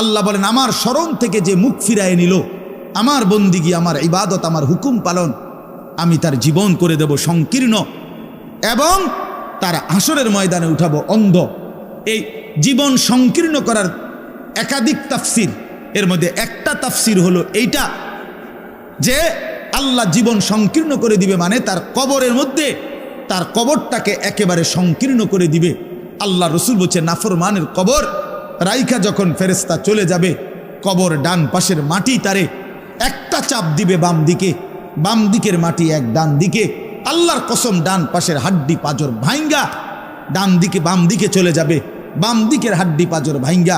আল্লাহ বলেন আমার শরণ থেকে যে মুখ ফিরায় নিল, আমার বন্দিগি, আমার ইবাদত, আমার হুকুম পালন, আমি তার জীবন করে দেব সংকীর্ণ এবং তার হাসরের ময়দানে উঠাবো অন্ধ। এই জীবন সংকীর্ণ করার একাধিক তাফসির, এর মধ্যে একটা তাফসির হলো এইটা যে আল্লাহ জীবন সংকীর্ণ করে দিবে মানে তার কবরের মধ্যে তার কবরটাকে একেবারে সংকীর্ণ করে দিবে। আল্লাহ রসুল বলছে নাফরমানের কবর রাইখা যখন ফেরেশতা চলে যাবে, কবর ডান পাশের মাটি তারে একটা চাপ দিবে বাম দিকে, বাম দিকের মাটি এক ডান দিকে, আল্লাহর কসম ডান পাশের হাড্ডি পাজর ভাইঙ্গা ডান দিকে বাম দিকে চলে যাবে, বাম দিকের হাড্ডি পাজর ভাইঙ্গা।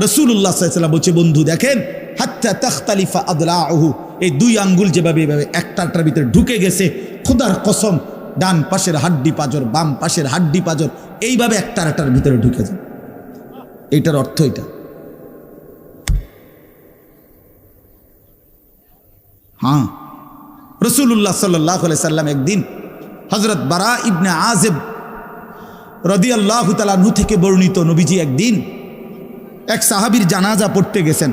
রাসূলুল্লাহ সাল্লাল্লাহু আলাইহি ওয়াসাল্লাম বলছে বন্ধু দেখেন হাত্তা তাখতালিফা আদলাউহু, এই দুই আঙ্গুল যেভাবে এভাবে একটার ভিতরে ঢুকে গেছে, খোদার কসম ডান পাশের হাড্ডি পাজর বাম পাশের হাড্ডি পাজর এইভাবে একটার ভিতরে ঢুকে যায়। এইটার অর্থ এটা। হ্যাঁ, রাসূলুল্লাহ সাল্লাল্লাহু আলাইহি সাল্লাম একদিন হযরত বারা ইবনে আযিব রাদিয়াল্লাহু তাআলা আনহু থেকে বর্ণিত, নবীজি একদিন এক সাহাবীর জানাজা পড়তে গেছেন।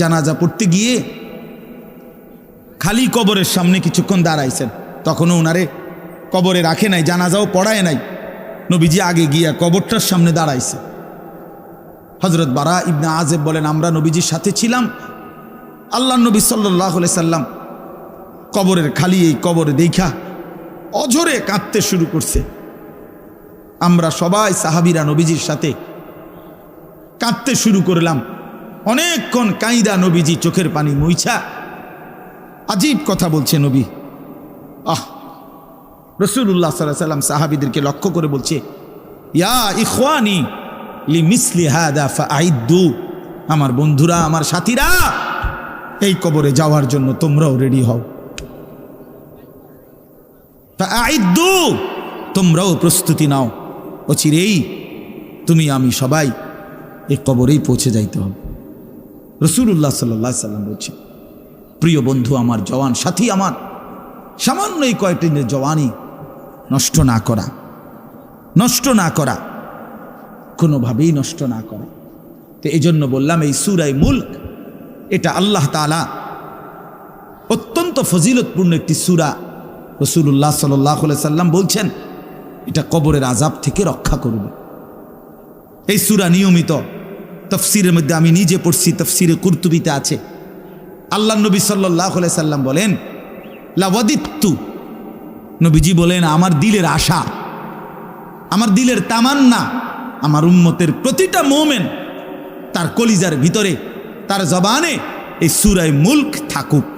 জানাজা পড়তে গিয়ে খালি কবরের সামনে কিছুক্ষণ দাঁড়াইছেন, তখনও ওনারে কবরে রাখে নাই, জানাজাও পড়ায় নাই। নবীজি আগে গিয়া কবরটার সামনে দাঁড়াইছে। হযরত বারা ইবনে আযিব বলেন আমরা নবীজির সাথে ছিলাম। আল্লাহর নবী সাল্লাল্লাহু আলাইহি সাল্লাম কবরের খালি এই কবরে দেখা অঝরে কাঁদতে শুরু করছে। আমরা সবাই সাহাবীরা নবীজির সাথে কাঁদতে শুরু করলাম। অনেকক্ষণ কাইদা নবীজি চোখের পানি মুইছা আজীব কথা বলছে নবী। রাসূলুল্লাহ সাল্লাল্লাহু আলাইহি সাল্লাম সাহাবীদেরকে লক্ষ্য করে বলছে ইয়া ইখওয়ানি লিমিসলি হাদা ফাআইদ্দু, আমার বন্ধুরা আমার সাথীরা এই কবরে যাওয়ার জন্য তোমরাও রেডি হও। ফাআইদ্দু, তোমরাও প্রস্তুতি নাও, অচিরেই তুমি আমি সবাই এই কবরেই পৌঁছে যাইতে হবে। রাসূলুল্লাহ সাল্লাল্লাহু আলাইহি সাল্লাম বলছে প্রিয় বন্ধু আমার, জওয়ান সাথী আমার, সামান্য এই কয়েকদিনের জওয়ানি নষ্ট না করা, নষ্ট না করা, কোনোভাবেই নষ্ট না করা। তো এই জন্য বললাম এই সূরা মুলক এটা আল্লাহ তাআলা অত্যন্ত ফজিলতপূর্ণ একটি সূরা। রাসূলুল্লাহ সাল্লাল্লাহু আলাইহি সাল্লাম বলছেন এটা কবরের আযাব থেকে রক্ষা করবে। এই সূরা নিয়মিত তাফসীরের মধ্যে আমি নিজে পড়ছি, তাফসীরে কুরতুবিতে আছে। আল্লাহর নবী সাল্লাল্লাহু আলাইহি সাল্লাম বলেন লাওয়াদিত্তু, নবীজি বলেন আমার দিলের আশা, আমার দিলের তামান্না, আমার উম্মতের প্রতিটা মুমিন তার কলিজার ভিতরে তার জবানে এই সূরা মুলক থাকুক,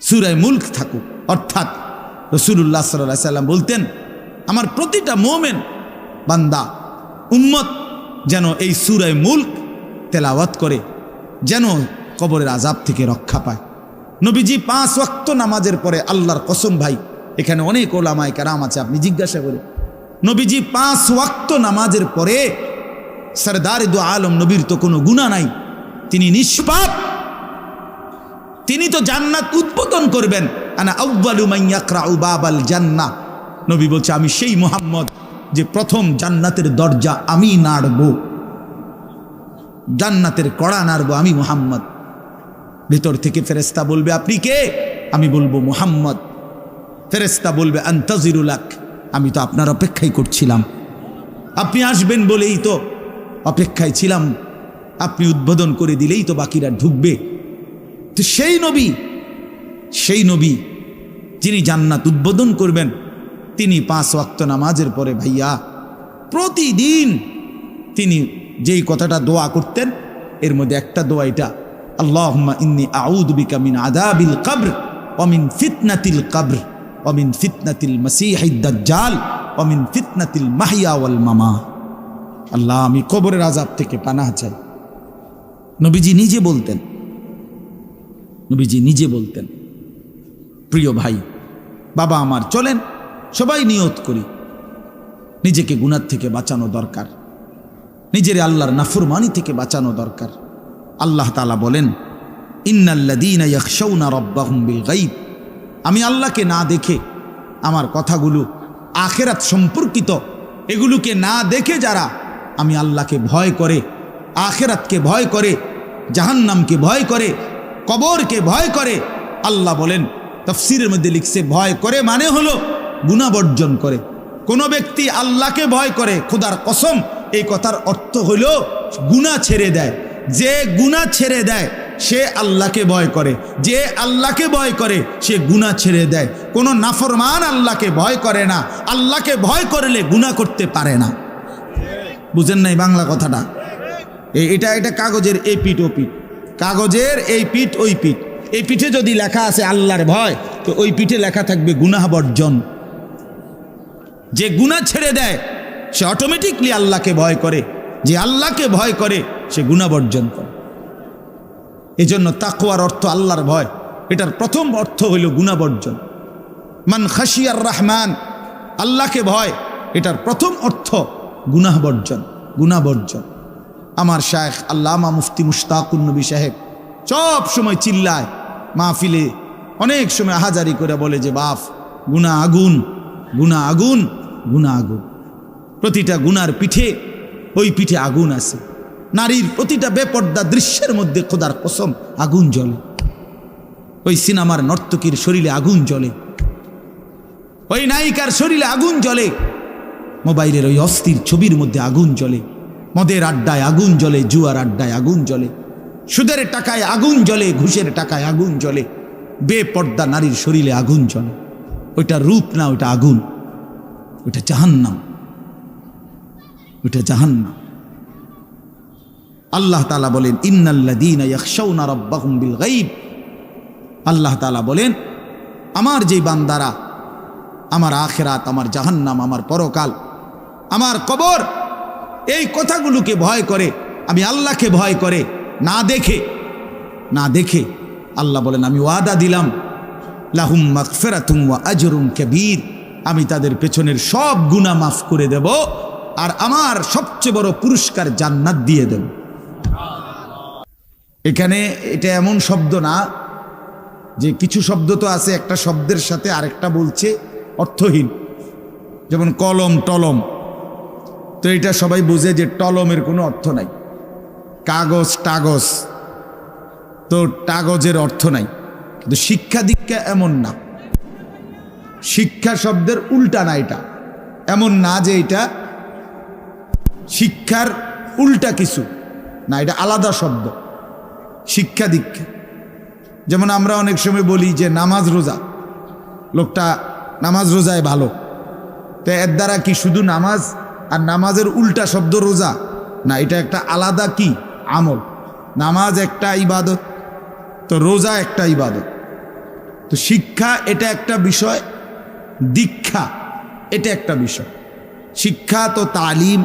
সূরা মুলক থাকুক। অর্থাৎ রাসূলুল্লাহ সাল্লাল্লাহু আলাইহি সাল্লাম বলতেন আমার প্রতিটা মুমিন বান্দা উম্মত যেন এই সূরা মুলক তেলাওয়াত করে, যেন কবরের আযাব থেকে রক্ষা পায়। নবীজি 5 ওয়াক্ত নামাজের পরে, আল্লাহর কসম ভাই এখানে অনেক ওলামায়ে কেরাম আছে, আপনি জিজ্ঞাসা করে, নবীজি 5 ওয়াক্ত নামাজের পরে সরদার দু আলম নবীর তো কোনো গুনাহ নাই, তিনি নিষ্পাপ, তিনি তো জান্নাত উদ্বোধন করবেন। আনা আউয়ালু মান ইয়াকরাউ বাবাল জান্নাহ, নবী বলছে আমি সেই মুহাম্মদ যে প্রথম জান্নাতের দরজা আমি নাড়ব, জান্নাতের কড়া নাড়ব আমি মুহাম্মদ। ভিতর থেকে ফেরেশতা বলবে আপনি কে? আমি বলবো মুহাম্মদ। ফেরেশতা বলবে আনতাজিরু লাক, আমি তো আপনার অপেক্ষাই করছিলাম, আপনি আসবেন বলেই তো অপেক্ষায় ছিলাম, আপনি উদ্বোধন করে দিলেই তো বাকিরা ঢুকবে। তো সেই নবী যিনি জান্নাত উদ্বোধন করবেন, তিনি 5 ওয়াক্ত নামাজের পরে ভাইয়া প্রতিদিন তিনি যেই কথাটা দোয়া করতেন, এর মধ্যে একটা দোয়া এটা, আল্লাহুম্মা ইন্নী আউযু বিকা মিন আযাবিল কবর ওয়া মিন ফিতনাতিল কবর ওয়া মিন ফিতনাতিল মাসীহিদ দাজ্জাল ওয়া মিন ফিতনাতিল মাহইয়া ওয়াল মামাত। আল্লাহ আমি কবরের আযাব থেকে পানাহ চাই। নবীজি নিজে বলতেন। প্রিয় ভাই বাবা আমার, চলেন সবাই নিয়ত করি, নিজেকে গুনাহ থেকে বাঁচানো দরকার, নিজের আল্লাহর নাফরমানি থেকে বাঁচানো দরকার। আল্লাহ তাআলা বলেন ইন্নাল্লাযীনা ইয়াখশাউনা রাব্বাহুম বিল গায়ব, আমি আল্লাহকে না দেখে, আমার কথাগুলো আখিরাত সম্পর্কিত, এগুলোকে না দেখে যারা আমি আল্লাহকে ভয় করে, আখিরাতকে ভয় করে, জাহান্নামকে ভয় করে, কবরকে ভয় করে। আল্লাহ বলেন, তাফসীরের মধ্যে লিখছে, ভয় করে মানে হলো গুনাহ বর্জন করে। কোনো ব্যক্তি আল্লাহকে ভয় করে, খোদার কসম এই কথার অর্থ হইল গুনাহ ছেড়ে দেয়। যে গুনাহ ছেড়ে দেয় সে আল্লাহকে ভয় করে, যে আল্লাহকে ভয় করে সে গুনাহ ছেড়ে দেয়। কোনো নাফরমান আল্লাহকে ভয় করে না, আল্লাহকে ভয় করলে গুনাহ করতে পারে না। বুঝেন নাই বাংলা কথাটা? এটা কাগজের এই পিঠ ও পিঠ, কাগজের এই পিঠ ওই পিঠ। এই পিঠে যদি লেখা আছে আল্লাহর ভয়, তো ওই পিঠে লেখা থাকবে গুনাহ বর্জন। যে গুনাহ ছেড়ে দেয় সে অটোমেটিকলি আল্লাহকে ভয় করে, যে আল্লাহকে ভয় করে সে গুনাহ বর্জন করে। এজন্য তাকওয়ার অর্থ আল্লাহর ভয়, এটার প্রথম অর্থ হইল গুনাহ বর্জন। মান খাশিয়ার রহমান, আল্লাহকে ভয়, এটার প্রথম অর্থ গুনাহ বর্জন, গুনাহ বর্জন। আমার শায়েখ আল্লামা মুফতি মুশতাকুন নবী সাহেব সব সময় চিল্লায় মাহফিলে, অনেক সময় আহাজারি করে বলে যে বাপ, গুনাহ আগুন, গুনাহ আগুন, গুনাহ আগুন। প্রতিটা গুনার পিঠে ওই পিঠে আগুন আছে। নারীর প্রতিটা বেপর্দা দৃশ্যের মধ্যে খোদার কসম আগুন জ্বলে। ওই সিনেমার নর্তকীর শরীরে আগুন জ্বলে, ওই নায়িকার শরীরে আগুন জ্বলে, মোবাইলের ওই অস্থির ছবির মধ্যে আগুন জ্বলে, মদের আড্ডায় আগুন জ্বলে, জুয়ার আড্ডায় আগুন জ্বলে, সুদের টাকায় আগুন জ্বলে, ঘুষের টাকায় আগুন জ্বলে, বেপর্দা নারীর শরীরে আগুন জ্বলে। ওইটা রূপ না, ওইটা আগুন, ওইটা জাহান্নাম, ওইটা জাহান্নাম। আল্লাহ তাআলা বলেন, ইন্নাল্লাযীনা ইয়াখশাউনা রাব্বাহুম বিল গায়ব। আল্লাহ তাআলা বলেন, আমার যে বান্দারা আমার আখিরাত, আমার জাহান্নাম, আমার পরকাল, আমার কবর, এই কথাগুলোকে ভয় করে, আমি আল্লাহকে ভয় করে, না দেখে আল্লাহ বলেন, আমি ওয়াদা দিলাম লাহুম মাগফিরাতুম ওয়া আজরুন কাবীর, আমি তাদের পেছনের সব গুনাহ মাফ করে দেব, আর আমার সবচেয়ে বড় পুরস্কার জান্নাত দিয়ে দেব। এখানে এটা এমন শব্দ না যে কিছু শব্দ তো আছে একটা শব্দের সাথে আরেকটা বলছে অর্থহীন, যেমন কলম টলম। তো এটা সবাই বুঝে যে টলমের কোনো অর্থ নাই, কাগজ টাগজ, তো কাগজের অর্থ নাই। কিন্তু শিক্ষা দীক্ষা এমন না, শিক্ষা শব্দের উল্টা না, এটা এমন না যে এটা শিক্ষার উল্টা কিছু না, এটা আলাদা শব্দ। শিক্ষা দীক্ষা যেমন আমরা অনেক সময় বলি যে নামাজ রোজা, লোকটা নামাজ রোজায় ভালো, তো এর দ্বারা কি শুধু নামাজ আর নামাজের উল্টা শব্দ রোজা না, এটা একটা আলাদা কি আমল। নামাজ একটা ইবাদত, তো রোজা একটা ইবাদত। তো শিক্ষা এটা একটা বিষয়, দীক্ষা এটা একটা বিষয়। শিক্ষা তো তালিম,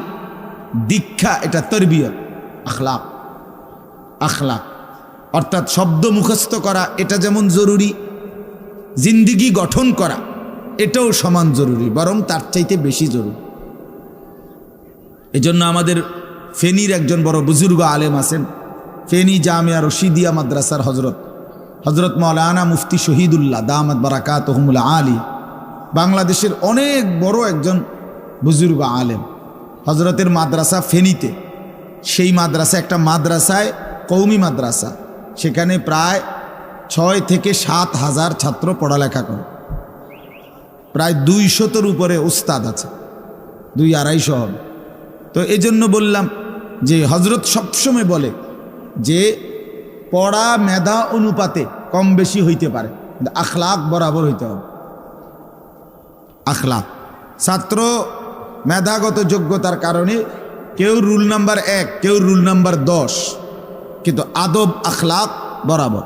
দীক্ষা এটা তরবিয়ত, আখলাক। আখলাক অর্থাৎ শব্দ মুখস্থ করা এটা যেমন জরুরি, জিন্দিগি গঠন করা এটাও সমান জরুরি, বরং তার চাইতে বেশি জরুরি। এজন্য আমাদের ফেনীর একজন বড় বুজুর্গ আলেম আছেন, ফেনী জামিয়া রশিদিয়া মাদ্রাসার হজরত মাওলানা মুফতি শহীদুল্লাহ দামাত বারাকাতুহুমুল আলী, বাংলাদেশের অনেক বড় একজন বুজুর্গ আলেম। হজরতের মাদ্রাসা ফেনীতে, সেই মাদ্রাসা একটা মাদ্রাসায় কওমি মাদ্রাসা, সেখানে প্রায় 6 থেকে 7 হাজার ছাত্র পড়ালেখা করে, প্রায় 200-এর উপরে উস্তাদ আছে, 200-250 হবে। তো এই জন্য বললাম যে হজরত সবসময় বলে যে পড়া মেধা অনুপাতে কম বেশি হইতে পারে, কিন্তু আখলাক বরাবর হইতে হবে। আখলাক, ছাত্র মেধাগত যোগ্যতার কারণে কেউ রুল নাম্বার 1, কেউ রুল নাম্বার 10, কিন্তু আদব আখলাক বরাবর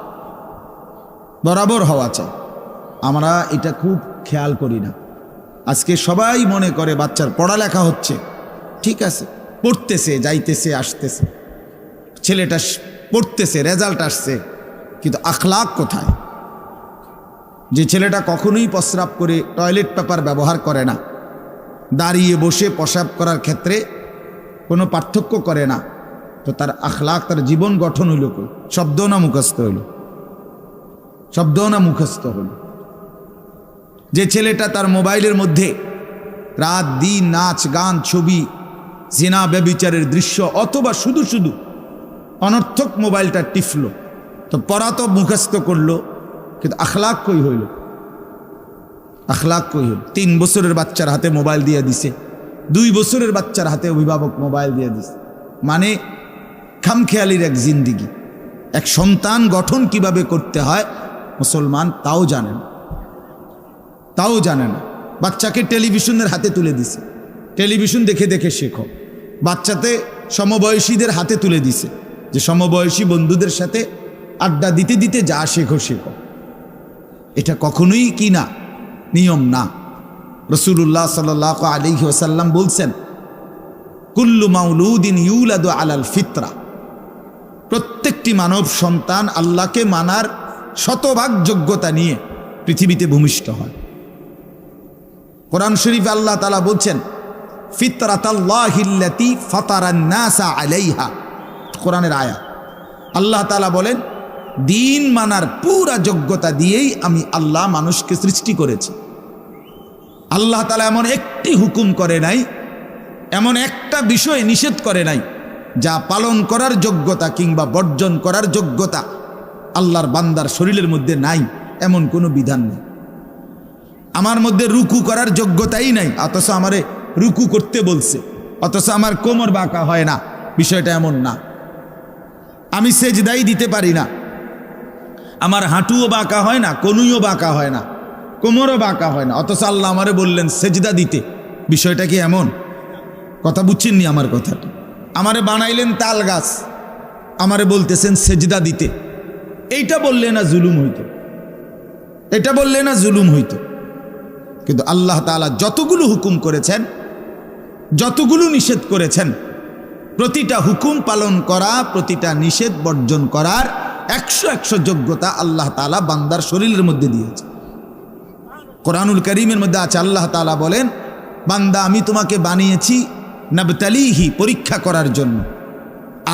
বরাবর হওয়া চাই। আমরা এটা খুব খেয়াল করি না। আজকে সবাই মনে করে বাচ্চার পড়ালেখা হচ্ছে, ঠিক আছে, পড়তেছে, যাইতেছে, আসতেছে, ছেলেটা পড়তেছে, রেজাল্ট আসছে, কিন্তু আখলাক কোথায়? যে ছেলেটা কখনোই প্রস্রাব করে টয়লেট পেপার ব্যবহার করে না, দাঁড়িয়ে বসে প্রস্রাব করার ক্ষেত্রে কোনো পার্থক্য করে না, তো তার আখলাক, তার জীবন গঠন হইল কই? শব্দও না মুখস্থ হইল, শব্দও না মুখস্থ হইল। যে ছেলেটা তার মোবাইলের মধ্যে রাত দিন নাচ গান ছবি জিনা ব্যভিচারের দৃশ্য, অথবা শুধু শুধু অনর্থক মোবাইলটা টিপল, তো পড়া তো মুখস্থ করলো, কিন্তু আখলাক কই হইল? আখলাক কই হইল? 3 বছরের বাচ্চার হাতে মোবাইল দিয়ে দিছে, 2 বছরের বাচ্চার হাতে অভিভাবক মোবাইল দিয়ে দিছে। মানে খামখেয়ালির এক জিন্দিগি। এক সন্তান গঠন কিভাবে করতে হয় মুসলমান তাও জানে না, তাও জানে না। বাচ্চাকে টেলিভিশনের হাতে তুলে দিছে, টেলিভিশন দেখে দেখে শেখো। বাচ্চাতে সমবয়সীদের হাতে তুলে দিছে, যে সমবয়সী বন্ধুদের সাথে আড্ডা দিতে দিতে যা শেখো শেখো। এটা কখনোই কি না, নিয়ম না। রাসূলুল্লাহ সাল্লাল্লাহু আলাইহি ওয়াসাল্লাম বলছেন, কুল্লু মাউলুদিন ইউলাদু আলাল ফিতরা, প্রত্যেকটি মানব সন্তান আল্লাহকে মানার শতভাগ যোগ্যতা নিয়ে পৃথিবীতে ভূমিষ্ঠ হয়। কোরআন শরীফে আল্লাহ তাআলা বলছেন, ফিতরাতাল্লাহিল্লাতী ফাতারান নাসা আলাইহা, কোরআনের আয়াত। আল্লাহ তাআলা বলেন, দিন মানার পুরা যোগ্যতা দিয়েই আমি আল্লাহ মানুষকে সৃষ্টি করেছি। আল্লাহ তাআলা এমন একটি হুকুম করে নাই, এমন একটা বিষয় নিষেধ করে নাই যা পালন করার যোগ্যতা কিংবা বর্জন করার যোগ্যতা আল্লাহর বান্দার শরীরের মধ্যে নাই, এমন কোনো বিধান নেই। আমার মধ্যে রুকু করার যোগ্যতাই নাই, অথচ আমারে রুকু করতে বলছে, অথচ আমার কোমর বাঁকা হয় না, বিষয়টা এমন না। আমি সেজদাই দিতে পারি না, আমার হাঁটুও বাঁকা হয় না, কনুইও বাঁকা হয় না, কোমরও বাঁকা হয় না, অথচ আল্লাহ আমারে বললেন সেজদা দিতে। বিষয়টা কি এমন? কথা বুঝছেননি আমার কথাটা? আমারে বানাইলেন তাল গাছ, আমারে বলতেছেন সেজদা দিতে। এইটা বললে না জুলুম হইতো? এটা বললে না জুলুম হইতো? কিন্তু আল্লাহ তাআলা যতগুলো হুকুম করেছেন, যতগুলো নিষেধ করেছেন, প্রতিটা হুকুম পালন করা, প্রতিটা নিষেধ বর্জন করার 100 যোগ্যতা আল্লাহ তাআলা বান্দার শরীরের মধ্যে দিয়েছে। কোরআনুল কারীমের মধ্যে আছে, আল্লাহ তাআলা বলেন, বান্দা আমি তোমাকে বানিয়েছি নাবতালিহি, পরীক্ষা করার জন্য,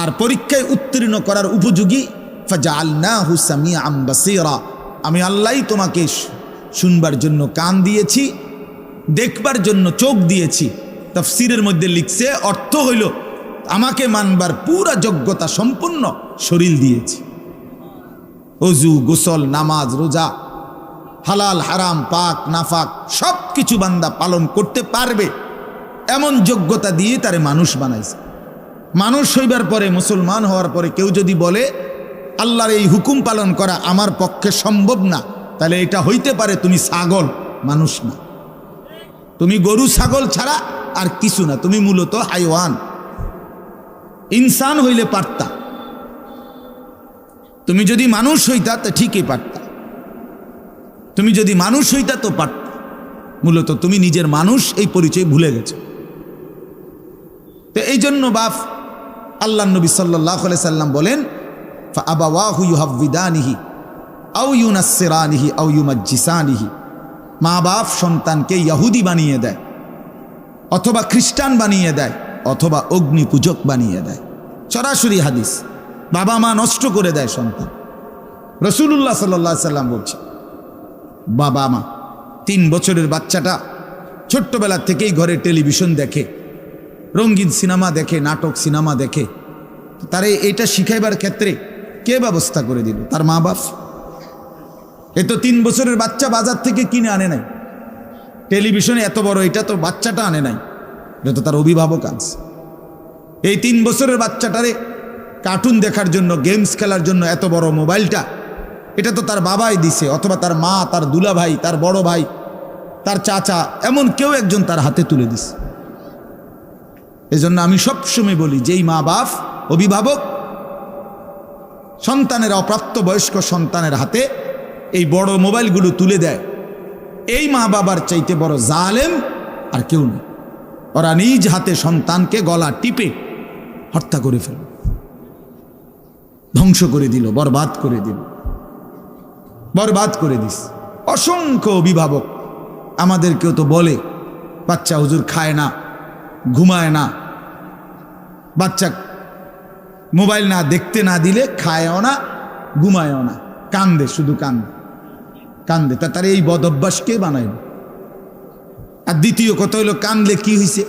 আর পরীক্ষায় উত্তীর্ণ করার উপযোগী। ফাজআলনাহু সামিআন বাসীরা, আমি আল্লাহই তোমাকে শুনবার জন্য কান দিয়েছি, দেখবার জন্য চোখ দিয়েছি। তাফসীরের মধ্যে লিখছে, অর্থ হইল আমাকে মানবার পুরা যোগ্যতা সম্পন্ন শরীর দিয়েছি। ওযু, গোসল, নামাজ, রোজা, হালাল হারাম, পাক নাফাক সব কিছু বান্দা পালন করতে পারবে এমন যোগ্যতা দিয়ে তারে মানুষ বানাইছে। মানুষ হইবার পরে, মুসলমান হওয়ার পরে কেউ যদি বলে আল্লাহর এই হুকুম পালন করা আমার পক্ষে সম্ভব না, তাহলে এটা হইতে পারে তুমি ছাগল, মানুষ না। তুমি গরু ছাগল ছাড়া আর কিছু না, তুমি মূলত হাইওয়ান। ইনসান হইলে পারতা, তুমি যদি মানুষ হইতা তো ঠিকই পারতা, তুমি যদি মানুষ হইতা তো পারতা। মূলত তুমি নিজের মানুষ এই পরিচয় ভুলে গেছো। তো এই জন্য বাপ আল্লাহ নবী সাল্লাল্লাহু আলাইহি সাল্লাম বলেন, ফাআবাওয়াহু ইউহাব্বিদানিহি আও ইউনাসসিরানিহি আও ইউমাজ্জিসানিহি, মা বাপ সন্তানকে ইহুদি বানিয়ে দেয়, অথবা খ্রিস্টান বানিয়ে দেয়, অথবা অগ্নি পূজক বানিয়ে দেয়। সরাসরি হাদিস। বাবা মা নষ্ট করে দেয় সন্তান। রাসূলুল্লাহ সাল্লাল্লাহু আলাইহি সাল্লাম বলছে, বাবা মা 3 বছরের বাচ্চাটা ছোট্টবেলা থেকেই ঘরে টেলিভিশন দেখে, রঙিন সিনেমা দেখে, নাটক সিনেমা দেখে, তারে এটা শিখাইবার ক্ষেত্রে কে ব্যবস্থা করে দিল? তার মা বাপ। এ তো 3 বছরের বাচ্চা বাজার থেকে কিনে আনে নাই, টেলিভিশনে এত বড় এটা তো বাচ্চাটা আনে নাই, এটা তো তার অভিভাবক আনছে। এই 3 বছরের বাচ্চাটারে কার্টুন দেখার জন্য, গেমস খেলার জন্য এত বড় মোবাইলটা, এটা তো তার বাবাই দিছে, অথবা তার মা, তার দুলা ভাই, তার বড় ভাই, তার চাচা, এমন কেউ একজন তার হাতে তুলে দিছে। এজন্য আমি সবসময় বলি, যেই মা বাপ, অভিভাবক সন্তানের, অপ্রাপ্তবয়স্ক সন্তানের হাতে এই বড় মোবাইলগুলো তুলে দেয়, এই মা বাবার চাইতে বড় জালেম আর কেউ নেই। ওরা নিজ হাতে সন্তানকে গলা টিপে হত্যা করে ফেল, ধ্বংস করে দিল, বরবাদ করে দিল, বরবাদ করে দিস। অসংখ্য অভিভাবক আমাদেরকেও তো বলে, বাচ্চা হুজুর খায় না, ঘুমায় না, বাচ্চা মোবাইল না দেখতে না দিলে খায়ও না, ঘুমায়ও না, কান্দে, শুধু কান্দে কান্দে। তার এই বদ অভ্যাস কে বানাইল? আর দ্বিতীয় কথা হইল, কান্দলে কি হয়েছে?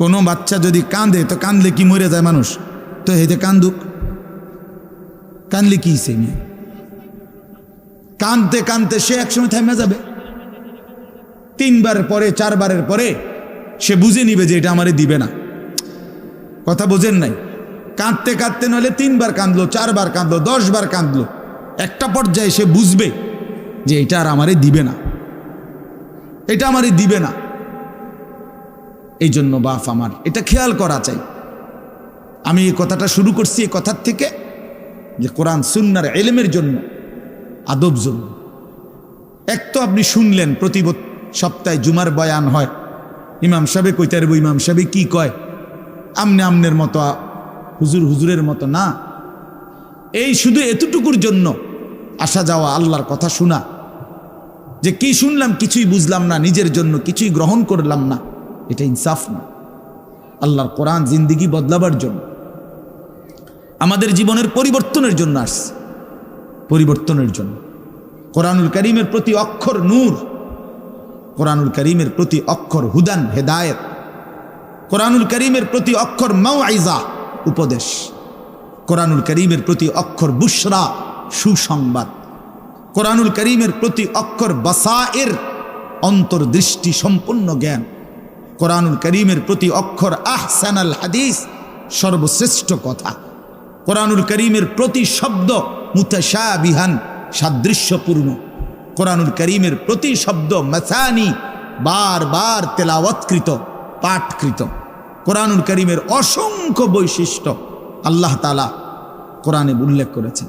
কোনো বাচ্চা যদি কাঁদে তো কাঁদলে কি মরে যায় মানুষ? তো হেতে কান্দুক, কাঁদলে কি সে নিয়ে কাঁদতে কাঁদতে সে একসময় থেমে যাবে। 3 বারের পরে 4 বারের পরে সে বুঝে নিবে যে এটা আমারে দিবে না। কথা বোঝেন নাই? কাঁদতে কাঁদতে নইলে 3 বার কাঁদলো, 4 বার কাঁদলো, 10 বার কাঁদলো, একটা পর্যায়ে সে বুঝবে যে এটা আর আমারে দিবে না, এটা আমারে দিবে না। এই জন্য বাপ আমার এটা খেয়াল করা চাই। আমি এই কথাটা শুরু করছি এই কথার থেকে যে কোরআন সুন্নাহর ইলমের জন্য আদব জন্য। এক তো আপনি শুনলেন প্রতি সপ্তাহে জুমার বয়ান হয়, ইমাম সাহেব কইতে পারবো ইমাম সাহেব কি কয়, আমনে আমনের মতো হুজুর হুজুরের মতো না। এই শুধু এতটুকুর জন্য আসা যাওয়া, আল্লাহর কথা শোনা, যে কি শুনলাম কিছুই বুঝলাম না, নিজের জন্য কিছুই গ্রহণ করলাম না, এটা ইনসাফ না। আল্লাহর কোরআন জিন্দেগি বদলাবার জন্য, আমাদের জীবনের পরিবর্তনের জন্য আসছে, পরিবর্তনের জন্য। কোরআনুল কারীমের প্রতি অক্ষর নূর, কোরআনুল কারীমের প্রতি অক্ষর হুদান হেদায়েত, কোরআনুল কারীমের প্রতি অক্ষর মাউইজা উপদেশ, কোরআনুল কারীমের প্রতি অক্ষর বুশরা সুসংবাদ, কোরআনুল কারীমের প্রতি অক্ষর বাসায়ের অন্তর্দৃষ্টি সম্পন্ন জ্ঞান, কোরআনুল কারীমের প্রতি অক্ষর আহসানাল হাদিস সর্বশ্রেষ্ঠ কথা, কোরআনুল কারীমের প্রতি শব্দ মুতাশাবিহান সাদৃশ্যপূর্ণ, কোরআনুল কারীমের প্রতি শব্দ মাসানি বারবার তেলাওয়াতকৃত পাঠকৃত। কোরআনুল কারীমের অসংখ্য বৈশিষ্ট্য আল্লাহ তাআলা কোরআনে উল্লেখ করেছেন।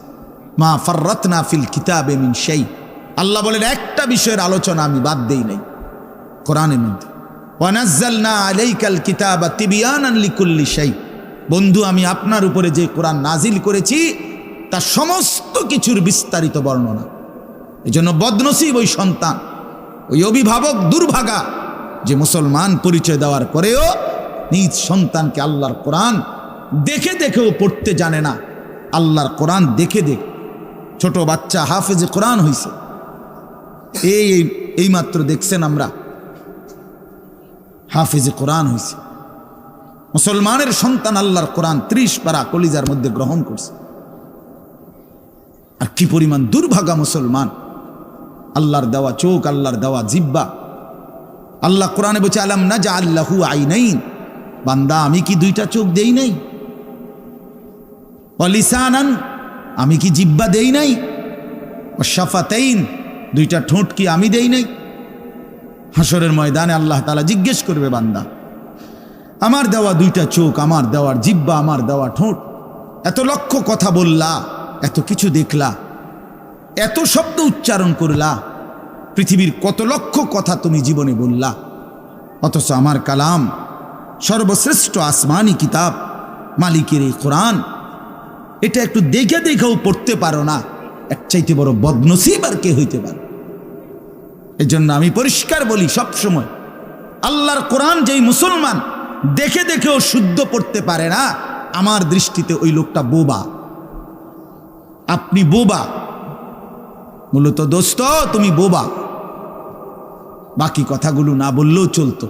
মা ফাররাতনা ফিল কিতাবে মিন শাই, আল্লাহ বলেন একটা বিষয়ের আলোচনা আমি বাদ দেই নাই কোরআনের মধ্যে। ওয়া নাযালনা আলাইকাল কিতাবা তিবয়ানান লিকুল্লি শাই, বন্ধু আমি আপনার উপরে যে কোরআন নাজিল করেছি তার সমস্ত কিছুর বিস্তারিত বর্ণনা। এই জন্য বদনসিব ওই সন্তান, ওই অভিভাবক দুর্ভাগা যে মুসলমান পরিচয় দেওয়ার পরেও নিজ সন্তানকে আল্লাহর কোরআন দেখে দেখেও পড়তে জানে না। আল্লাহর কোরআন দেখে দেখে ছোট বাচ্চা হাফেজে কোরআন হইছে, এই মাত্র দেখছেন আমরা হাফেজে কোরআন হইছে। মুসলমানের সন্তান আল্লাহর কোরআন 30 পারা কলিজার মধ্যে গ্রহণ করছে। আর কি পরিমাণ দুর্ভাগা মুসলমান, আল্লাহর দেওয়া চোখ, আল্লাহর দেওয়া জিহ্বা। আল্লাহ কোরআনে বলছে আলাম নাজআল লাহু আইনাইন, বান্দা আমি কি 2টা চোখ দেই নাই? ওয়া লিসানান, আমি কি জিহ্বা দেই নাই? ওয়া শাফাতাইন, 2টা ঠোঁট কি আমি দেই নাই? হাসরের ময়দানে আল্লাহ তাআলা জিজ্ঞেস করবে বান্দা আমার দেওয়া 2টা চোখ, আমার দেওয়ার জিহ্বা, আমার দেওয়া ঠোঁট, এত লক্ষ কথা বললা, এত কিছু দেখলা, এত শব্দ উচ্চারণ করলা, পৃথিবীর কত লক্ষ কথা তুমি জীবনে বললা, অথচ আমার কালাম সর্বশ্রেষ্ঠ আসমানি কিতাব মালিকের এই কোরআন, এটা একটু দেখে দেখেও পড়তে পারো না, এর চাইতে বড় বদনসিব আর কে হইতে পারে? এজন্য আমি পরিষ্কার বলি সবসময়, আল্লাহর কোরআন যেই মুসলমান দেখে দেখেও শুদ্ধ পড়তে পারে না, আমার দৃষ্টিতে ওই লোকটা বোবা। আপনি বোবা, মূলত দোস্ত তুমি বোবা। বাকি কথাগুলো না বললেও চলতো,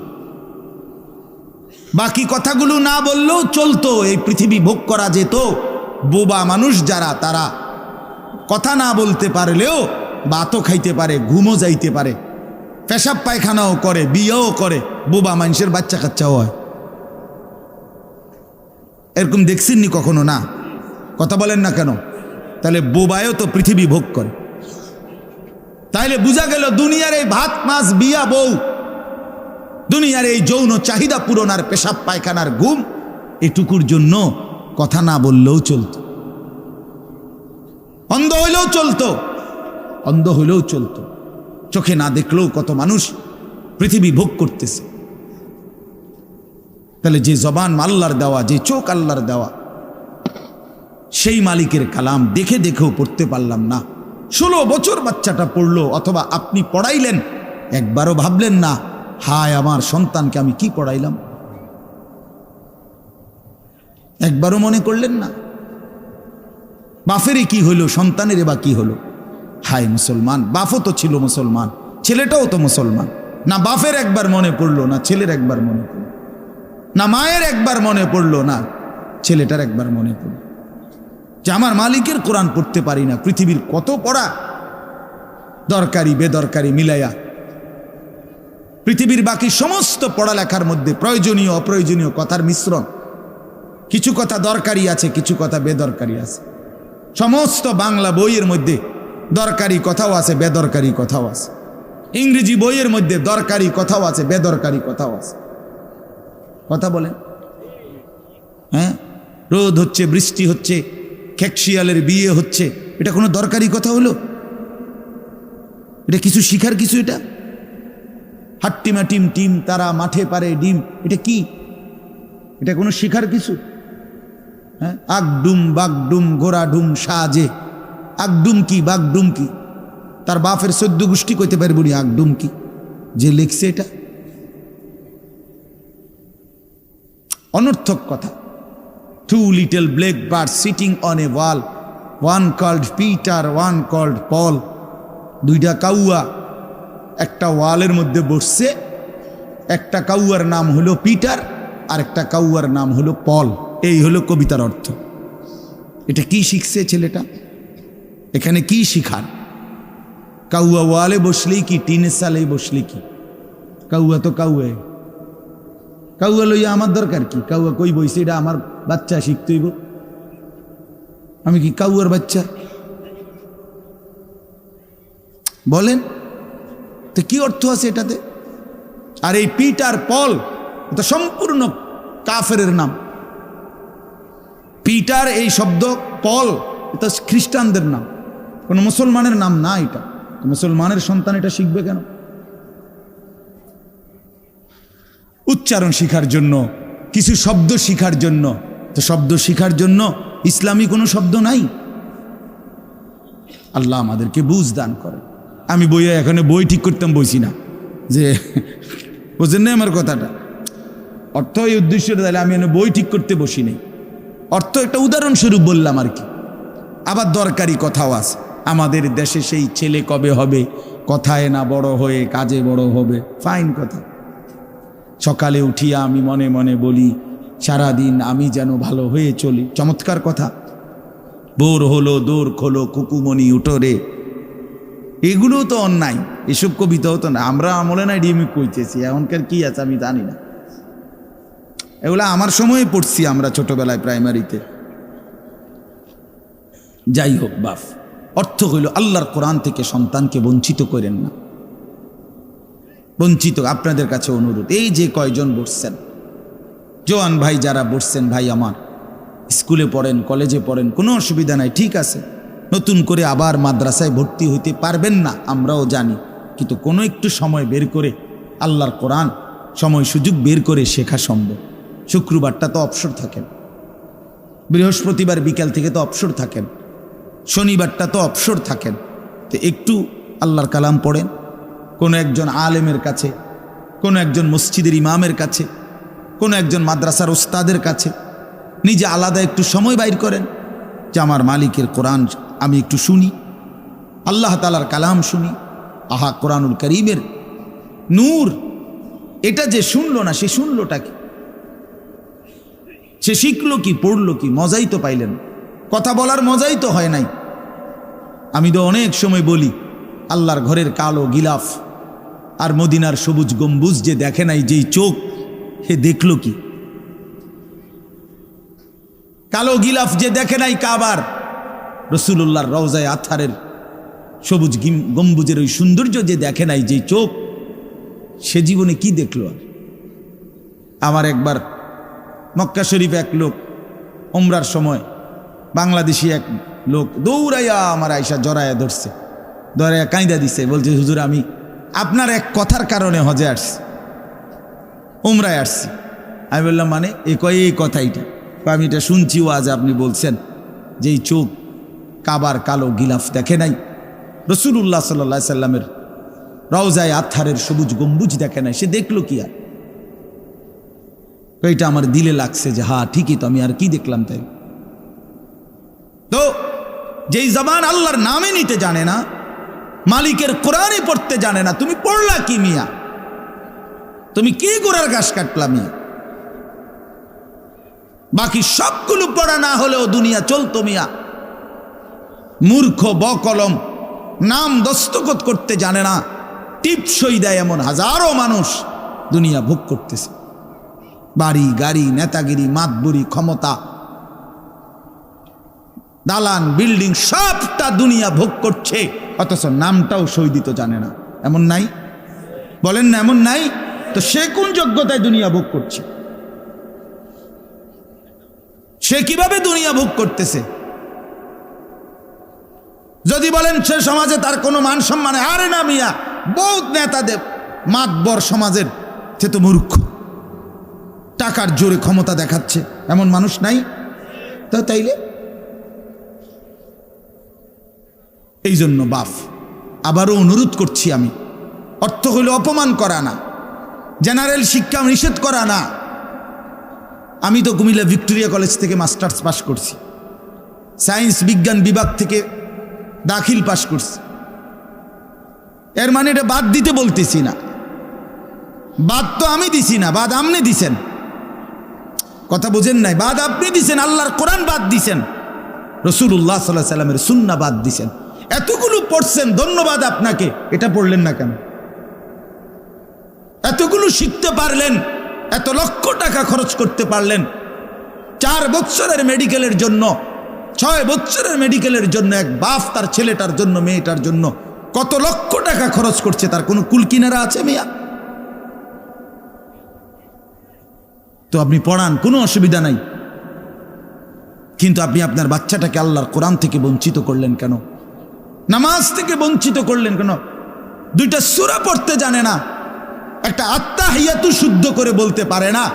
বাকি কথাগুলো না বললেও চলতো, এই পৃথিবী ভোগ করা যেত। বোবা মানুষ যারা, তারা কথা না বলতে পারলেও ভাতও খাইতে পারে, ঘুমও যাইতে পারে, পেশাব পায়খানাও করে, বিয়েও করে, বোবা মানুষের বাচ্চা কাচ্চাও হয়। এরকম দেখছেননি কখনো? না, কথা বলেন না কেন? তাহলে বোবায়ও তো পৃথিবী ভোগ করে। তাইলে বোঝা গেল দুনিয়ার এই ভাত মাছ বিয়া বউ, দুনিয়ার এই যৌন চাহিদা পূরণ আর পেশাব পায়খানার ঘুম, এটুকুর জন্য কথা না বললেও চলতো, অন্ধ হইলেও চলতো, অন্ধ হইলেও চলতো, চোখে না দেখলেও কত মানুষ পৃথিবী ভোগ করতেছে। তাহলে যে জবান আল্লাহর দেওয়া, যে চোখ আল্লাহর দেওয়া, সেই মালিকের কালাম দেখে দেখেও পড়তে পারলাম না। 16 বছর বাচ্চাটা পড়লো, অথবা আপনি পড়াইলেন, একবারও ভাবলেন না হায় আমার সন্তানকে আমি কি পড়াইলাম? একবারও মনে করলেন না বাফেরই কি হইল, সন্তানের বা কি হলো? হায় মুসলমান, বাপও তো ছিল মুসলমান, ছেলেটাও তো মুসলমান, না বাপের একবার মনে পড়লো, না ছেলের একবার মনে পড়লো। না মায়ের একবার মনে পড়লো, না ছেলেটার একবার মনে পড়ল যে আমার মালিকের কোরআন পড়তে পারি না। পৃথিবীর কত পড়া, দরকারি বেদরকারি মিলাইয়া পৃথিবীর বাকি সমস্ত পড়ালেখার মধ্যে প্রয়োজনীয় অপ্রয়োজনীয় কথার মিশ্রণ। কিছু কথা দরকারি আছে, কিছু কথা বেদরকারি আছে। সমস্ত বাংলা বইয়ের মধ্যে দরকারি কথাও আছে, বেদরকারি কথাও আছে। ইংরেজি বইয়ের মধ্যে দরকারি কথাও আছে, বেদরকারি কথাও আছে। কথা বলেন? হ্যাঁ, রোদ হচ্ছে, বৃষ্টি হচ্ছে, খেকশিয়ালের বিয়ে হচ্ছে, এটা কোনো দরকারি কথা হলো? এটা কিছু শিখার কিছু? এটা হাট্টিমা টিম টিম তারা মাঠে পারে ডিম, এটা কি? এটা কোনো শিখার কিছু? হ্যাঁ, আগডুম বাগডুম গোড়াডুম সাজে, আগডুম কি বাগডুম কি? তার বাপের 14 গোষ্ঠী কইতে পারবো নি আগডুম কি যে লিখছে এটা? অনর্থক কথা। 2 little black birds sitting on a wall, one called Peter, one called Paul. 2টা কাউয়া একটা ওয়ালের মধ্যে বসছে, একটা কাউয়ার নাম হলো পিটার আর একটা কাউয়ার নাম হলো পল। এই হলো কবিতার অর্থ। এটা কি শিখছে ছেলেটা? এখানে কি শিখার? কাউয়া ওয়ালে বসলেই কি, টিনের সালেই বসলে কি? কাউয়া তো কাউয়া, কাউয়া লইয়া আমার দরকার কি? কাউয়া কই বইছে, এটা আমার বাচ্চা শিখতেইব। আমি কি কাউয়ার বাচ্চা? বলেন তো কি অর্থ আছে এটাতে? আর এই পিটার পল এটা সম্পূর্ণ কাফেরের নাম। পিটার এই শব্দ, পল এটা খ্রিস্টানদের নাম, কোন মুসলমানের নাম না। এটা মুসলমানের সন্তান এটা শিখবে কেন? উচ্চারণ শিখার জন্য, কিছু শব্দ শিখার জন্য। তো শব্দ শিখার জন্য ইসলামী কোনো শব্দ নাই। আল্লাহ আমাদেরকে বুঝ দান করে। আমি বইয়ে এখানে বই ঠিক করতাম বসি না, যে বুঝেন না আমার কথাটা? অর্থ এই উদ্দেশ্যটা, তাহলে আমি বই ঠিক করতে বসি নাই। অর্থ একটা উদাহরণস্বরূপ বললাম আর কি। আবার দরকারি কথাও আছে। আমাদের দেশে সেই ছেলে কবে হবে, কথায় না বড় হয়ে কাজে বড় হবে, ফাইন কথা। সকালে উঠিয়া আমি মনে মনে বলি, সারাদিন আমি যেন ভালো হয়ে চলি, চমৎকার কথা। বোর হলো দৌড় খোলো কুকুমনি উঠোরে, এগুলো তো অন্যায়। এসব কবিতাও তো না, আমরা আমলে নাই ডিমি কইতেছি। এখনকার কি আছে আমি জানি না, এগুলা আমার সময়ে পড়ছি আমরা ছোটবেলায় প্রাইমারিতে। যাই হোক বাপ, অর্থ হইল আল্লাহর কোরআন থেকে সন্তানকে বঞ্চিত করেন না। বঞ্চিত আপনাদের কাছে অনুরোধ, এই যে কয়জন বসছেন, জোয়ান ভাই যারা বসছেন, ভাই আমার স্কুলে পড়েন, কলেজে পড়েন, কোনো অসুবিধা নাই, ঠিক আছে। নতুন করে আবার মাদ্রাসায় ভর্তি হইতে পারবেন না, আমরাও জানি, কিন্তু কোনো একটু সময় বের করে আল্লাহর কোরআন সময় সুযোগ বের করে শেখা সম্ভব। শুক্রবারটা তো অবসর থাকেন, বৃহস্পতিবার বিকেল থেকে তো অবসর থাকেন, শনিবারটা তো অবসর থাকেন। তো একটু আল্লাহর কালাম পড়েন, কোনো একজন আলেমের কাছে, কোনো একজন মসজিদের ইমামের কাছে, কোনো একজন মাদ্রাসার ওস্তাদের কাছে নিজে আলাদা একটু সময় বাইর করেন যে আমার মালিকের কোরআন আমি একটু শুনি, আল্লাহ তাআলার কালাম শুনি। আহা, কোরআনুল কারীমের নূর, এটা যে শুনলো না সে শুনলোটা কি? সে শিখলো কি, পড়লো কি? মজাই তো পাইলেন, কথা বলার মজাই তো হয় নাই। আমি তো অনেক সময় বলি, আল্লাহর ঘরের কালো গিলাফ আর মদিনার সবুজ গম্বুজ যে দেখে নাই, যেই চোখ, হে দেখলো কি? কালো গিলাফ যে দেখে নাই কাবার, রাসূলুল্লাহর রওজায়ে আতহারের সবুজ গম্বুজের ওই সৌন্দর্য যে দেখে নাই, যেই চোখ, সে জীবনে কি দেখলো? আমার একবার মক্কা শরীফ এক লোক উমরার সময়, বাংলাদেশি এক লোক দৌড়াইয়া আমার আয়সা জড়াইয়া ধরছে, ধরাইয়া কাঁদা দিছে, বলছে হুজুর আমি আপনার এক কথার কারণে হজে আসছি, উমরায় আসছি। আমি বললাম মানে? এই কথাইটা আমি এটা শুনছি আজ আপনি বলছেন যে এই চোখ কাবার কালো গিলাফ দেখে নাই, রাসূলুল্লাহ সাল্লাল্লাহু আলাইহি সাল্লামের রওজায়ে আতহারের সবুজ গম্বুজ দেখে নাই, সে দেখলো কি? আর এইটা আমার দিলে লাগছে যে হ্যাঁ ঠিকই তো, আমি আর কি দেখলাম? তাই তো যেই জবান আল্লাহর নামে নিতে জানে না, মালিকের কোরআনে পড়তে জানে না, তুমি পড়লা কি মিয়া? তুমি কি গোড়ার ঘাস কাটলা মিয়া? বাকি সবগুলো পড়া না হলেও দুনিয়া চলতো মিয়া। মূর্খ বকলম, নাম দস্তখত করতে জানে না, টিপসই দেয় এমন হাজারো মানুষ দুনিয়া ভোগ করতেছে। বাড়ি গাড়ি, নেতাগিরি, মাতবুরি, ক্ষমতা, দালান বিল্ডিং সবটা দুনিয়া ভোগ করছে, অথচ নামটাও সই দিতে জানে না। এমন নাই? বলেন না এমন নাই? তো সে কোন যোগ্যতায় দুনিয়া ভোগ করছে? সে কিভাবে দুনিয়া ভোগ করতেছে? যদি বলেন সে সমাজে তার কোনো মান সম্মান, আরে না মিয়া, বহুত নেতাদের মাতবর সমাজের, সে তো মূর্খ, টাকার জোরে ক্ষমতা দেখাচ্ছে, এমন মানুষ নাই? তো তাইলে এই জন্য বাপ আবারও অনুরোধ করছি আমি, অর্থ হইল অপমান করা না, জেনারেল শিক্ষা নিষেধ করা না। আমি তো কুমিল্লা ভিক্টোরিয়া কলেজ থেকে মাস্টার্স পাস করছি, সায়েন্স বিজ্ঞান বিভাগ থেকে দাখিল পাস করছি। এর মানে এটা বাদ দিতে বলতেছি না, বাদ তো আমি দিছি না, বাদ আপনি দিছেন। কথা বুঝেন নাই? বাদ আপনি দিছেন, আল্লাহর কোরআন বাদ দিছেন, রাসূলুল্লাহ সাল্লাল্লাহু আলাইহি সাল্লামের সুন্নাহ বাদ দিছেন। এতগুলো পড়ছেন, ধন্যবাদ আপনাকে। এটা পড়লেন না কেন? এতগুলো শিখতে পারলেন, এত লক্ষ টাকা খরচ করতে পারলেন, 4 বছরের মেডিকেলের জন্য, 6 বছরের মেডিকেলের জন্য এক বাপ তার ছেলেটার জন্য, মেয়েটার জন্য কত লক্ষ টাকা খরচ করছে, তার কোনো কুল কিনারা আছে মিয়া? তো আপনি পড়ান, কোনো অসুবিধা নাই, কিন্তু আপনি আপনার বাচ্চাটাকে আল্লাহর কোরআন থেকে বঞ্চিত করলেন কেন? নামাজ থেকে বঞ্চিত করলেন কেন? 2টা সূরা পড়তে জানে না, একটা আত্তাহিয়াতু শুদ্ধ করে বলতে পারে না,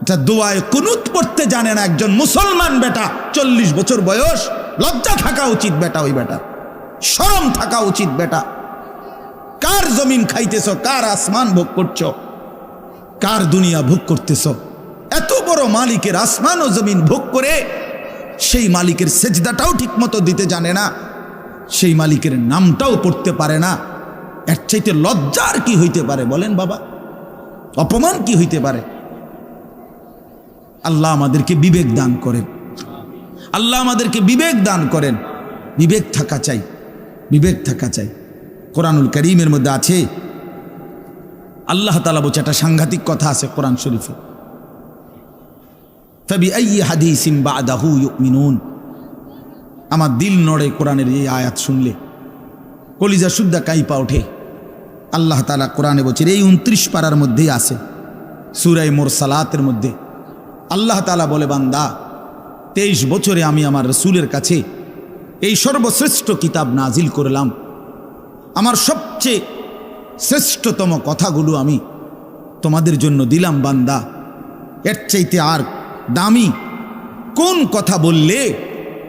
এটা দোয়ায়ে কুনুত পড়তে জানে না। একজন মুসলমান বেটা, 40 বছর বয়স, লজ্জা থাকা উচিত বেটা, ওই বেটা শরম থাকা উচিত বেটা। কার জমিন খাইতেছ, কার আসমান ভোগ করছো, কার দুনিয়া ভোগ করতেছ? এত বড় মালিকের আসমান ও জমিন ভোগ করে সেই মালিকের সেজদাটাও ঠিক মতো দিতে জানে না, সেই মালিকের নামটাও পড়তে পারে না। এর চাইতে লজ্জার কি হইতে পারে বলেন বাবা? অপমান কি হইতে পারে? আল্লাহ আমাদেরকে বিবেক দান করেন, আল্লাহ আমাদেরকে বিবেক দান করেন। বিবেক থাকা চাই, বিবেক থাকা চাই। কোরআনুল কারীমের মধ্যে আছে, আল্লাহ তাআলা বলছে, একটা সাংঘাতিক কথা আছে কোরআন শরীফে, ফাবিআইয়ি হাদিসিন বা'দাহু ইউমিনুন। আমার দিল নড়ে কোরআনের এই আয়াত শুনলে, কলিজা শুদ্ধা কাইপা ওঠে। আল্লাহ তাআলা কোরআনে বলছে, এই 29 পারার মধ্যেই আছে, সূরা মুরসালাতের মধ্যে আল্লাহ তাআলা বলে, বান্দা 23 বছরে আমি আমার রাসূলের কাছে এই সর্বশ্রেষ্ঠ কিতাব নাজিল করলাম, আমার সবচেয়ে শ্রেষ্ঠতম কথাগুলো আমি তোমাদের জন্য দিলাম। বান্দা, এর চাইতে আর দামি কোন কথা বললে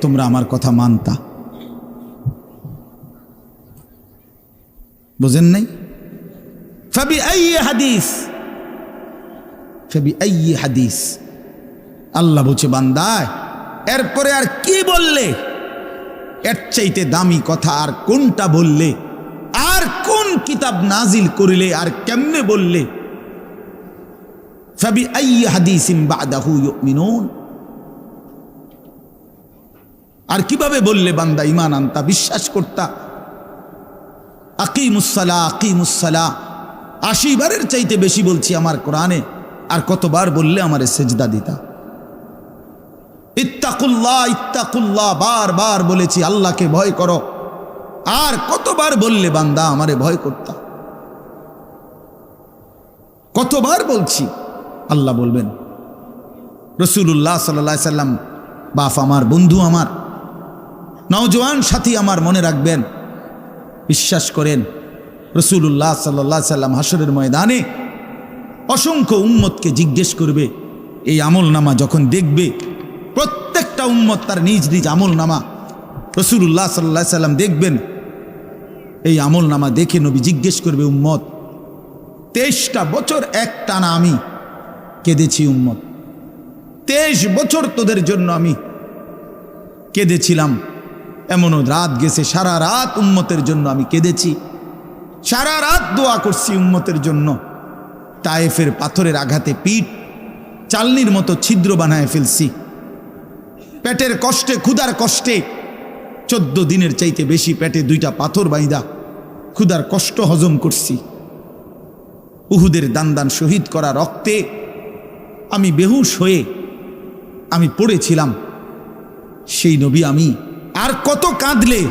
তোমরা আমার কথা মানতা? বুঝেন নাই? ফাবিআইয়ি হাদিস, ফাবিআইয়ি হাদিস। আল্লাহ বলছে, বান্দা এরপরে আর কি বললে, এর চাইতে দামি কথা আর কোনটা বললে, আর কোন কিতাব নাজিল করিলে, আর কেমনে বললে? ফাবিআইয়ি হাদিসিন বা'দাহু ইউমিনুন। আর কিভাবে বললে বান্দা ঈমান আনতা, বিশ্বাস করতা? আকিমুসসালাহ, আকিমুসসালাহ 80 বারের চাইতে বেশি বলছি আমার কোরআনে, আর কতবার বললে আমারে সেজদা দিতা? ইত্তাকুল্লাহ, ইত্তাকুল্লাহ বারবার বলেছি, আল্লাহকে ভয় করো, আর কতবার বললে বান্দা আমারে ভয় করতা? কতবার বলছি? আল্লাহ বলবেন। রাসূলুল্লাহ সাল্লাল্লাহু আলাইহি সাল্লাম বাপ আমার, বন্ধু আমার, নওজোয়ান সাথী আমার, মনে রাখবেন, বিশ্বাস করেন, রাসূলুল্লাহ সাল্লাল্লাহু আলাইহি সাল্লাম হাসরের ময়দানে অসংখ্য উম্মতকে জিজ্ঞেস করবে। এই আমল নামা যখন দেখবে, প্রত্যেকটা উম্মত তার নিজ নিজ আমল নামা, রাসূলুল্লাহ সাল্লাল্লাহু আলাইহি সাল্লাম দেখবেন। এই আমল নামা দেখে নবী জিজ্ঞেস করবে, উম্মত 23টা বছর একটানা আমি কেঁদেছি, উম্মত 23 বছর তোদের জন্য আমি কেঁদেছিলাম। এমনও রাত গেছে, সারা রাত উম্মতের জন্য আমি কেঁদেছি, সারা রাত দোয়া করছি উম্মতের জন্য। তায়েফের পাথরের আঘাতে পিঠ চালনির মতো ছিদ্র বানায় ফেলছি। পেটের কষ্টে, ক্ষুধার কষ্টে 14 দিনের চাইতে বেশি পেটে 2টা পাথর বাইদা ক্ষুধার কষ্ট হজম করছি। উহুদের দান শহীদ করা রক্তে আমি বেহুশ হয়ে আমি পড়েছিলাম। সেই নবী আমি আর কত কাঁদলে,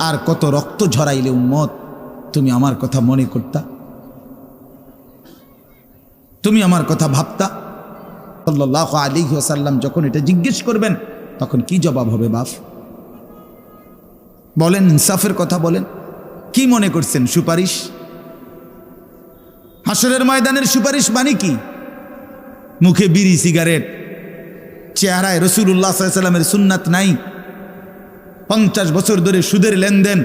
আর কত রক্ত ঝরাইলে উম্মত তুমি আমার কথা মনে করতা, তুমি আমার কথা ভাবতা? সাল্লাল্লাহু আলাইহি ওয়াসাল্লাম যখন এটা জিজ্ঞেস করবেন তখন কি জবাব হবে বাপ? বলেন, ইনসাফের কথা বলেন। কি মনে করছেন সুপারিশ? হাসরের ময়দানের সুপারিশ মানে কি? মুখে বিড়ি, সিগারেট, চেহারায় রাসূলুল্লাহ সাল্লাল্লাহু আলাইহি ওয়াসাল্লামের সুন্নাত নাই, 50 বছর ধরে সুদের লেনদেন,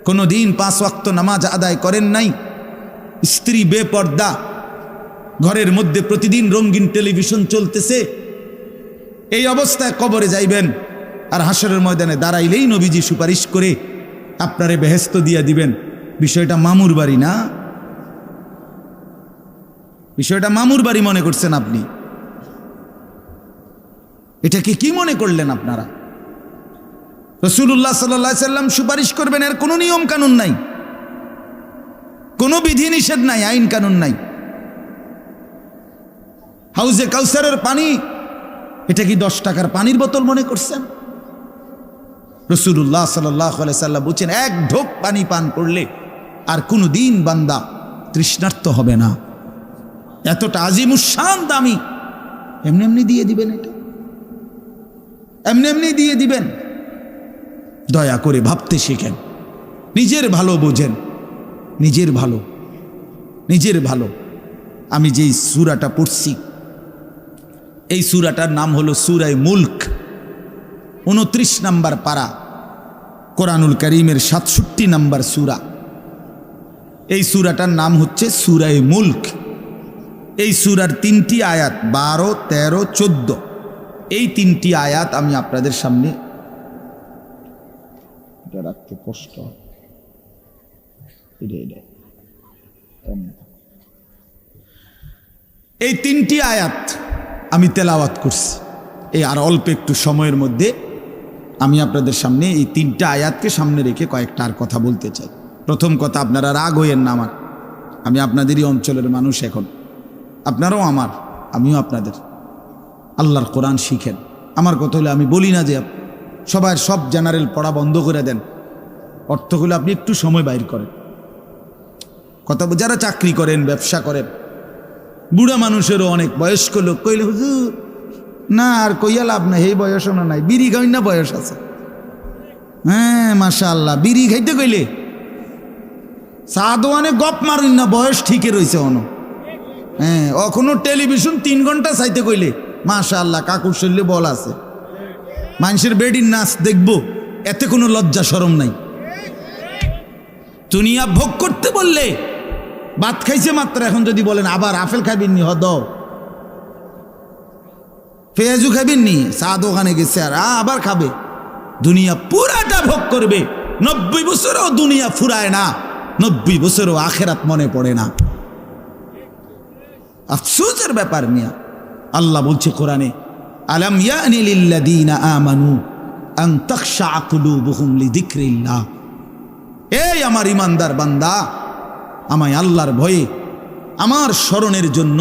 কোনো দিন 5 ওয়াক্ত নামাজ আদায় করেন নাই, স্ত্রী বেপর্দা, ঘরের মধ্যে প্রতিদিন রঙিন টেলিভিশন চলতেছে, এই অবস্থায় কবরে যাইবেন। আর হাসরের ময়দানে দাঁড়াইলেই নবীজি সুপারিশ করে আপনারে বেহেশত দিয়া দিবেন। বিষয়টা মামুর বাড়ি না, বিষয়টা মামুর বাড়ি মনে করছেন আপনি। এটাকে কি মনে করলেন আপনারা? রাসূলুল্লাহ সাল্লাল্লাহু আলাইহি সাল্লাম সুপারিশ করবেন, এর কোনো নিয়ম কানুন নাই, কোনো বিধি নিষেধ নাই, আইন কানুন নাই। হাউজে কাউসারের পানি, এটা কি 10 টাকার পানির বোতল মনে করছেন? রাসূলুল্লাহ সাল্লাল্লাহু আলাইহি সাল্লাম বলেছেন, 1 ঢোক পানি পান করলে আর কোনো দিন বান্দা তৃষ্ণার্ত হবে না। এতটা আজিমুশান দামি, এমনি এমনি দিয়ে দিবেন? এটা এমনি এমনি দিয়ে দিবেন? দয়া করে ভাবতে শিখেন, নিজের ভালো বোঝেন, নিজের ভালো, নিজের ভালো। আমি যেই সূরাটা পড়ছি, এই সূরাটার নাম হলো সূরা মুলক, 29 নম্বর পারা, কোরআনুল কারীমের 67 নম্বর সূরা। এই সূরাটার নাম হচ্ছে সূরা মুলক। এই সূরার 3টি আয়াত, 12, 13, 14, এই 3টি আয়াত আমি আপনাদের সামনে, এটা রাখতে কষ্ট, এই 3টি আয়াত আমি তেলাওয়াত করছি। এই আর অল্প একটু সময়ের মধ্যে আমি আপনাদের সামনে এই 3টা আয়াতকে সামনে রেখে কয়েকটা আর কথা বলতে চাই। প্রথম কথা, আপনারা রাগ হইয়েন না আমার, আমি আপনাদেরই অঞ্চলের মানুষ, এখন আপনারাও আমার, আমিও আপনাদের। আল্লাহর কোরআন শিখেন। আমার কথা হলে আমি বলি না যে সবার সব জেনারেল পড়া বন্ধ করে দেন, অর্থগুলো আপনি একটু সময় বাইর করেন। কথা, যারা চাকরি করেন, ব্যবসা করেন, বুড়া মানুষেরও অনেক বয়স্ক লোক কইলে হুজুর না আর কইয়া লাভ নাই, এই বয়সও না নাই, বিড়ি খাই না বয়স আছে। হ্যাঁ মাশাআল্লাহ, বিড়ি খাইতে কইলে চা দোয়ানে গপ মারুন না, বয়স ঠিকই রয়েছে অন। হ্যাঁ, এখনো টেলিভিশন 3 ঘন্টা চাইতে কইলে মাশাআল্লাহ কাকুর শরীরে বল আছে। মানুষের বেডির নাচ দেখবো, এতে কোনো লজ্জা শরম নাই। দুনিয়া ভোগ করতে বললে, ভাত খাইছে মাত্র, এখন যদি বলেন আবার আপেল খাবেন নি, হদ পেঁয়াজু খাবেন নি, চা দোকানে গেছে আর আবার খাবে। দুনিয়া পুরাটা ভোগ করবে। 90 বছরও দুনিয়া ফুরায় না, 90 বছরও আখেরাত মনে পড়ে না। আফসোসের ব্যাপার মিয়া। আল্লাহ বলছে কোরআনে, আলাম ইয়ানি লিল্লাযীনা আমানু আন তাখশা কুলুবুহুম লিযিকরিল্লাহ। এই আমার ইমানদার বান্দা, আমায় আল্লাহর ভয়ে, আমার স্মরণের জন্য,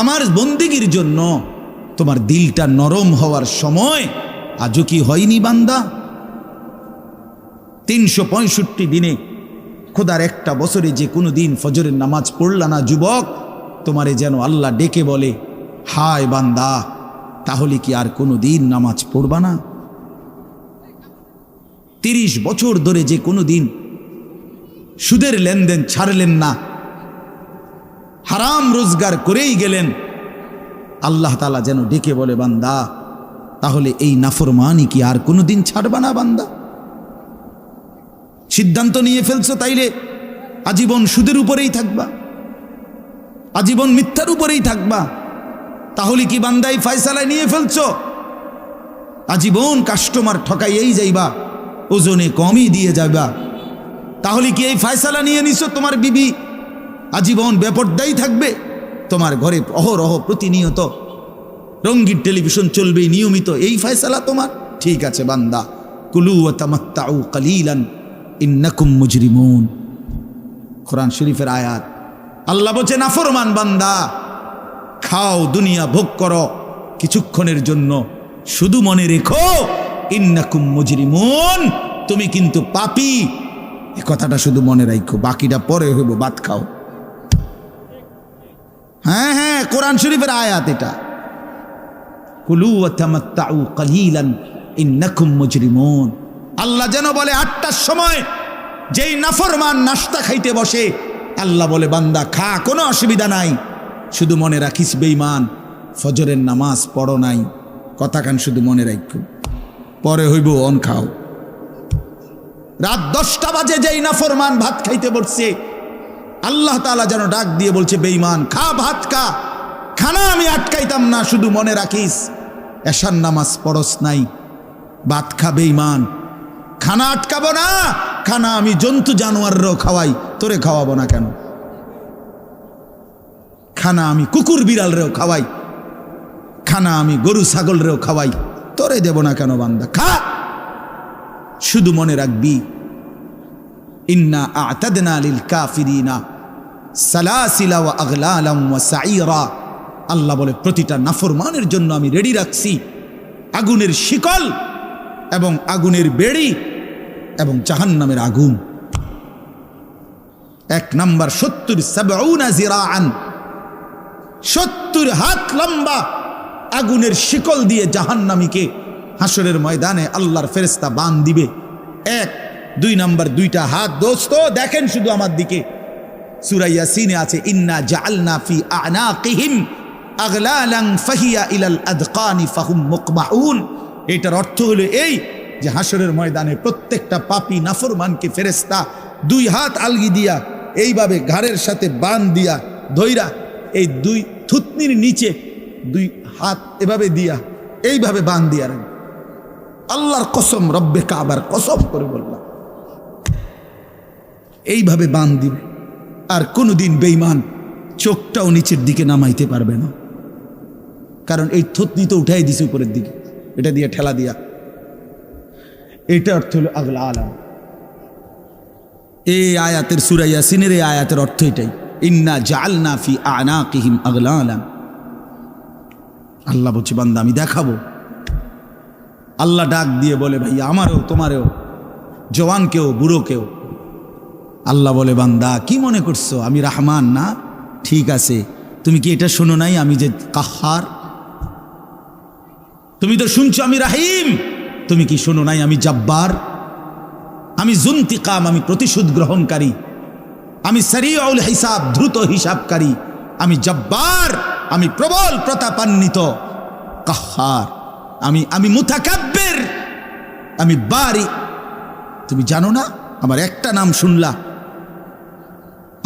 আমার বন্দেগীর জন্য তোমার দিলটা নরম হওয়ার সময় আজও কি হয়নি বান্দা? 365 দিনে, খোদার একটা বছরে যে কোনো দিন ফজরের নামাজ পড়লা না যুবক, তোমারে যেন আল্লাহ ডেকে বলে, হায় বান্দা, তাহলে কি আর কোনো দিন নামাজ পড়বা না? 30 বছর ধরে যে কোনো দিন সুদের লেনদেন ছাড়লেন না, হারাম রোজগার করেই গেলেন, আল্লাহ তাআলা যেন ডেকে বলে, বান্দা, তাহলে এই নাফরমানি কি আর কোনো দিন ছাড়বা না বান্দা? সিদ্ধান্ত নিয়ে ফেলছো তাইলে আজীবন সুদের উপরেই থাকবা, আজীবন মিথ্যার উপরেই থাকবা। তাহলে কি বান্দা এই ফয়সালায় নিয়ে ফেলছো আজীবন কাস্টমার ঠকাইয়েই যাইবা, ওজনে কমই দিয়ে যাবা? তাহলে কি এই ফয়সালা নিয়ে নিছো তোমার বিবি আজীবন বেপরদাই থাকবে? তোমার ঘরে অহরহ প্রতিনিয়ত রঙিন টেলিভিশন চলবে নিয়মিত, এই ফয়সালা তোমার? ঠিক আছে বান্দা, কুলু ওয়া তামাত্তাউ কালিলান ইন্নাকুম মুজরিমুন। কোরআন শরীফের আয়াত। আল্লাহ বলছে নাফরমান বান্দা, খাও, দুনিয়া ভোগ করো কিছুক্ষণের জন্য, শুধু মনে রেখো ইন্নাকুম মুজরিমুন, তুমি কিন্তু পাপী। এ কথাটা শুধু মনে রাখো, বাকিটা পরে হইব, ভাত খাও। হ্যাঁ হ্যাঁ, কোরআন শরীফের আয়াত এটা। কুলু ওয়া তামাত্তাউ কালিলান ইন্নাকুম মুজরিমুন। আল্লাহ যেন বলে 8টার সময় যেই নাফরমান নাস্তা খাইতে বসে, আল্লাহ বলে বান্দা খা, কোনো অসুবিধা নাই, শুধু মনে রাখিস বেঈমান ফজরের নামাজ পড়ো নাই। কথাখান শুধু মনে রাখো, পরে হইব অন খাও। রাত 10টা বাজে যেই নাফরমান ভাত খাইতে বসছে, আল্লাহ তাআলা যেন ডাক দিয়ে বলছে বেঈমান খা, ভাত খা, খানা আমি আটকাইতাম না, শুধু মনে রাখিস এশার নামাজ পড়স নাই, ভাত খা বেঈমান। খানা আটকাবো না, খানা আমি জন্তু জানোয়াররাও খাওয়াই, তোরে খাওয়াবো না কেন? খানা আমি কুকুর বিড়ালরেও খাওয়াই, খানা আমি গরু ছাগলরেও খাওয়াই, তোরে দেব না কেন বান্দা? খা, শুধু মনে রাখবি ইন্না আ'তাদনা লিল কাফিরিনা সালাসিলা ওয়া আগলালাম ওয়া সাঈরা। আল্লাহ বলে প্রতিটা নাফরমানের জন্য আমি রেডি রাখছি আগুনের শিকল এবং আগুনের বেড়ি এবং জাহান্নামের আগুন। 1 নাম্বার 70 জিরাআন, 70 হাত লম্বা আগুনের শিকল দিয়ে জাহান্নামীকে হাসরের ময়দানে আল্লাহর ফেরেশতা বান দিবে। 1 2 নাম্বার 2টা হাত। দোস্ত দেখেন শুধু আমার দিকে, সূরা ইয়াসিনে আছে ইন্না জাআলনা ফি আ'নাকিহিম আগলালান ফাহিয়া ইলাল আদকানি ফাহুম মুকমাউন। এটার অর্থ হলো এই যে হাসরের ময়দানে প্রত্যেকটা পাপী নাফরমানকে ফেরেশতা 2 হাত আলগি দিয়া এইভাবে ঘাড়ের সাথে বান দিয়া ধইরা এই 2 থুতনির নিচে 2 হাত এভাবে দিয়া এইভাবে বান দিয়া রাখবে। আল্লাহর কসম, রব্বে কাবার কসম করে বললাম, এইভাবে বান দিবে। আর কোনোদিন বেঈমান চোখটাও নিচের দিকে নামাইতে পারবে না, কারণ এই থুতনি তো উঠাই দিছে উপরের দিকে, এটা দিয়ে ঠেলা দিয়া। এটা অর্থ হলো আগলা আলাম। এই আয়াতের সূরা ইয়াসিনের এই আয়াতের অর্থ এটাই, ইন্না জাআলনা ফি আ'নাকিহিম আগলালান। আল্লাহ বলছে বান্দা আমি দেখাবো। আল্লাহ ডাক দিয়ে বলে ভাই আমারও তোমারও, জওয়ানকেও বুড়োকেও। আল্লাহ বলে বান্দা কি মনে করছো আমি রহমান না? ঠিক আছে, তুমি কি এটা শোনো নাই আমি যে কাহার? তুমি তো শুনছো আমি রাহিম, তুমি কি শোনো নাই আমি জব্বার? আমি জুনতিকাম, আমি প্রতিশোধ গ্রহণকারী, আমি সারিউল হিসাব, দ্রুত হিসাবকারী, আমি জব্বার, আমি প্রবল প্রতাপান্বিত, কাহার, আমি মুতাকাব্বির, আমি বারি। তুমি জানো না? আমার একটা নাম শুনলা,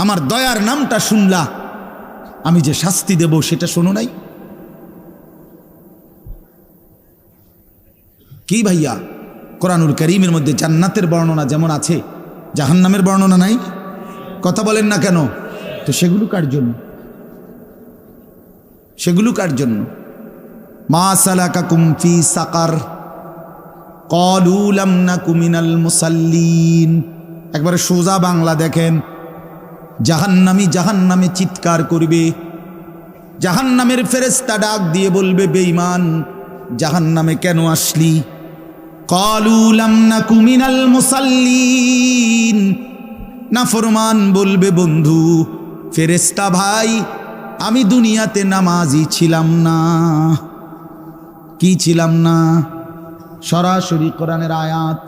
আমার দয়ার নামটা শুনলা, আমি যে শাস্তি দেব সেটা শোনো নাই? কি ভাইয়া, কোরআনুল কারীমের মধ্যে জান্নাতের বর্ণনা যেমন আছে, জাহান্নামের বর্ণনা নাই? কথা বলেন না কেন? তো সেগুলো কার জন্য? সেগুলো কার জন্য? মা সালাকাকুম ফি সাকার ক্বালু লাম নাকু মিনাল মুসাল্লিন। একবারে সোজা বাংলা দেখেন, জাহান্নামে চিৎকার করবে, জাহান্নামের ফেরেশতা ডাক দিয়ে বলবে বেঈমান জাহান্নামে কেন আসলি? ক্বালু লাম নাকু মিনাল মুসাল্লিন। নাফরমান বলবে বন্ধু ফেরেশতা ভাই আমি দুনিয়াতে নামাজি ছিলাম না। কি ছিলাম না? সরাসরি কোরআনের আয়াত।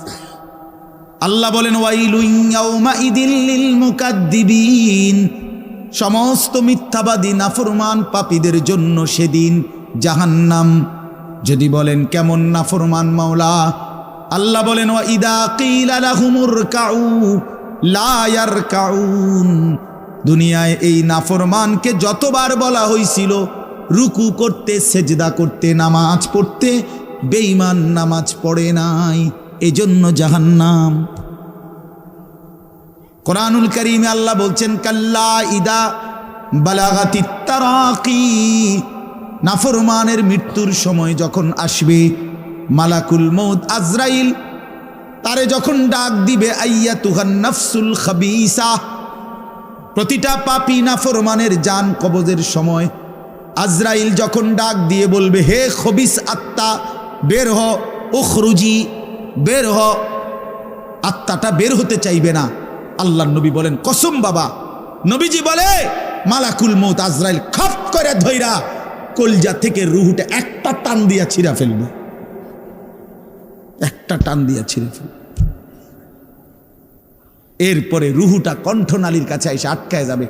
আল্লাহ বলেন ওয়াইলুন ইয়াউমাইদিল লিল মুকাদ্দিবিন। সমস্ত মিথ্যাবাদী নাফরমান পাপীদের জন্য সেদিন জাহান্নাম। যদি বলেন কেমন নাফরমান মাওলা? আল্লাহ বলেন ওয়া ইদা কিলা লাহুমুর কাউ লা ইয়ারকাউন। দুনিয়ায় এই নাফরমানকে যতবার বলা হয়েছিল রুকু করতে, সেজদা করতে, নামাজ পড়তে, বেঈমান নামাজ পড়ে নাই, এজন্য জাহান্নাম। কোরআনুল কারীমে আল্লাহ বলছেন কাল্লা ইদা বালাগাতিত তারাকি, নাফরমানের মৃত্যুর সময় যখন আসবে, মালাকুল মউত আজরাইল তারে যখন ডাক দিবে, আইয়াতুহান নাফসুল খাবিসা, প্রতিটা পাপী নাফরমানের জান কবজের সময় আজরাইল যখন ডাক দিয়ে বলবে, হে খবিস আত্মা বের হ, উখরুজি বের হ, আত্মাটা বের হতে চাইবে না। আল্লাহর নবী বলেন, কসম বাবা, নবীজি বলে মালাকুল মউত আজরাইল খপ করে ধইরা কলজা থেকে রুহুটা একটা টান দিয়া ছিঁড়া ফেলবে, একটা টান দিয়া ছিঁড়ে ফেলবে। এরপরে রুহুটা কণ্ঠনালীর কাছে এসে আটকায় যাবে।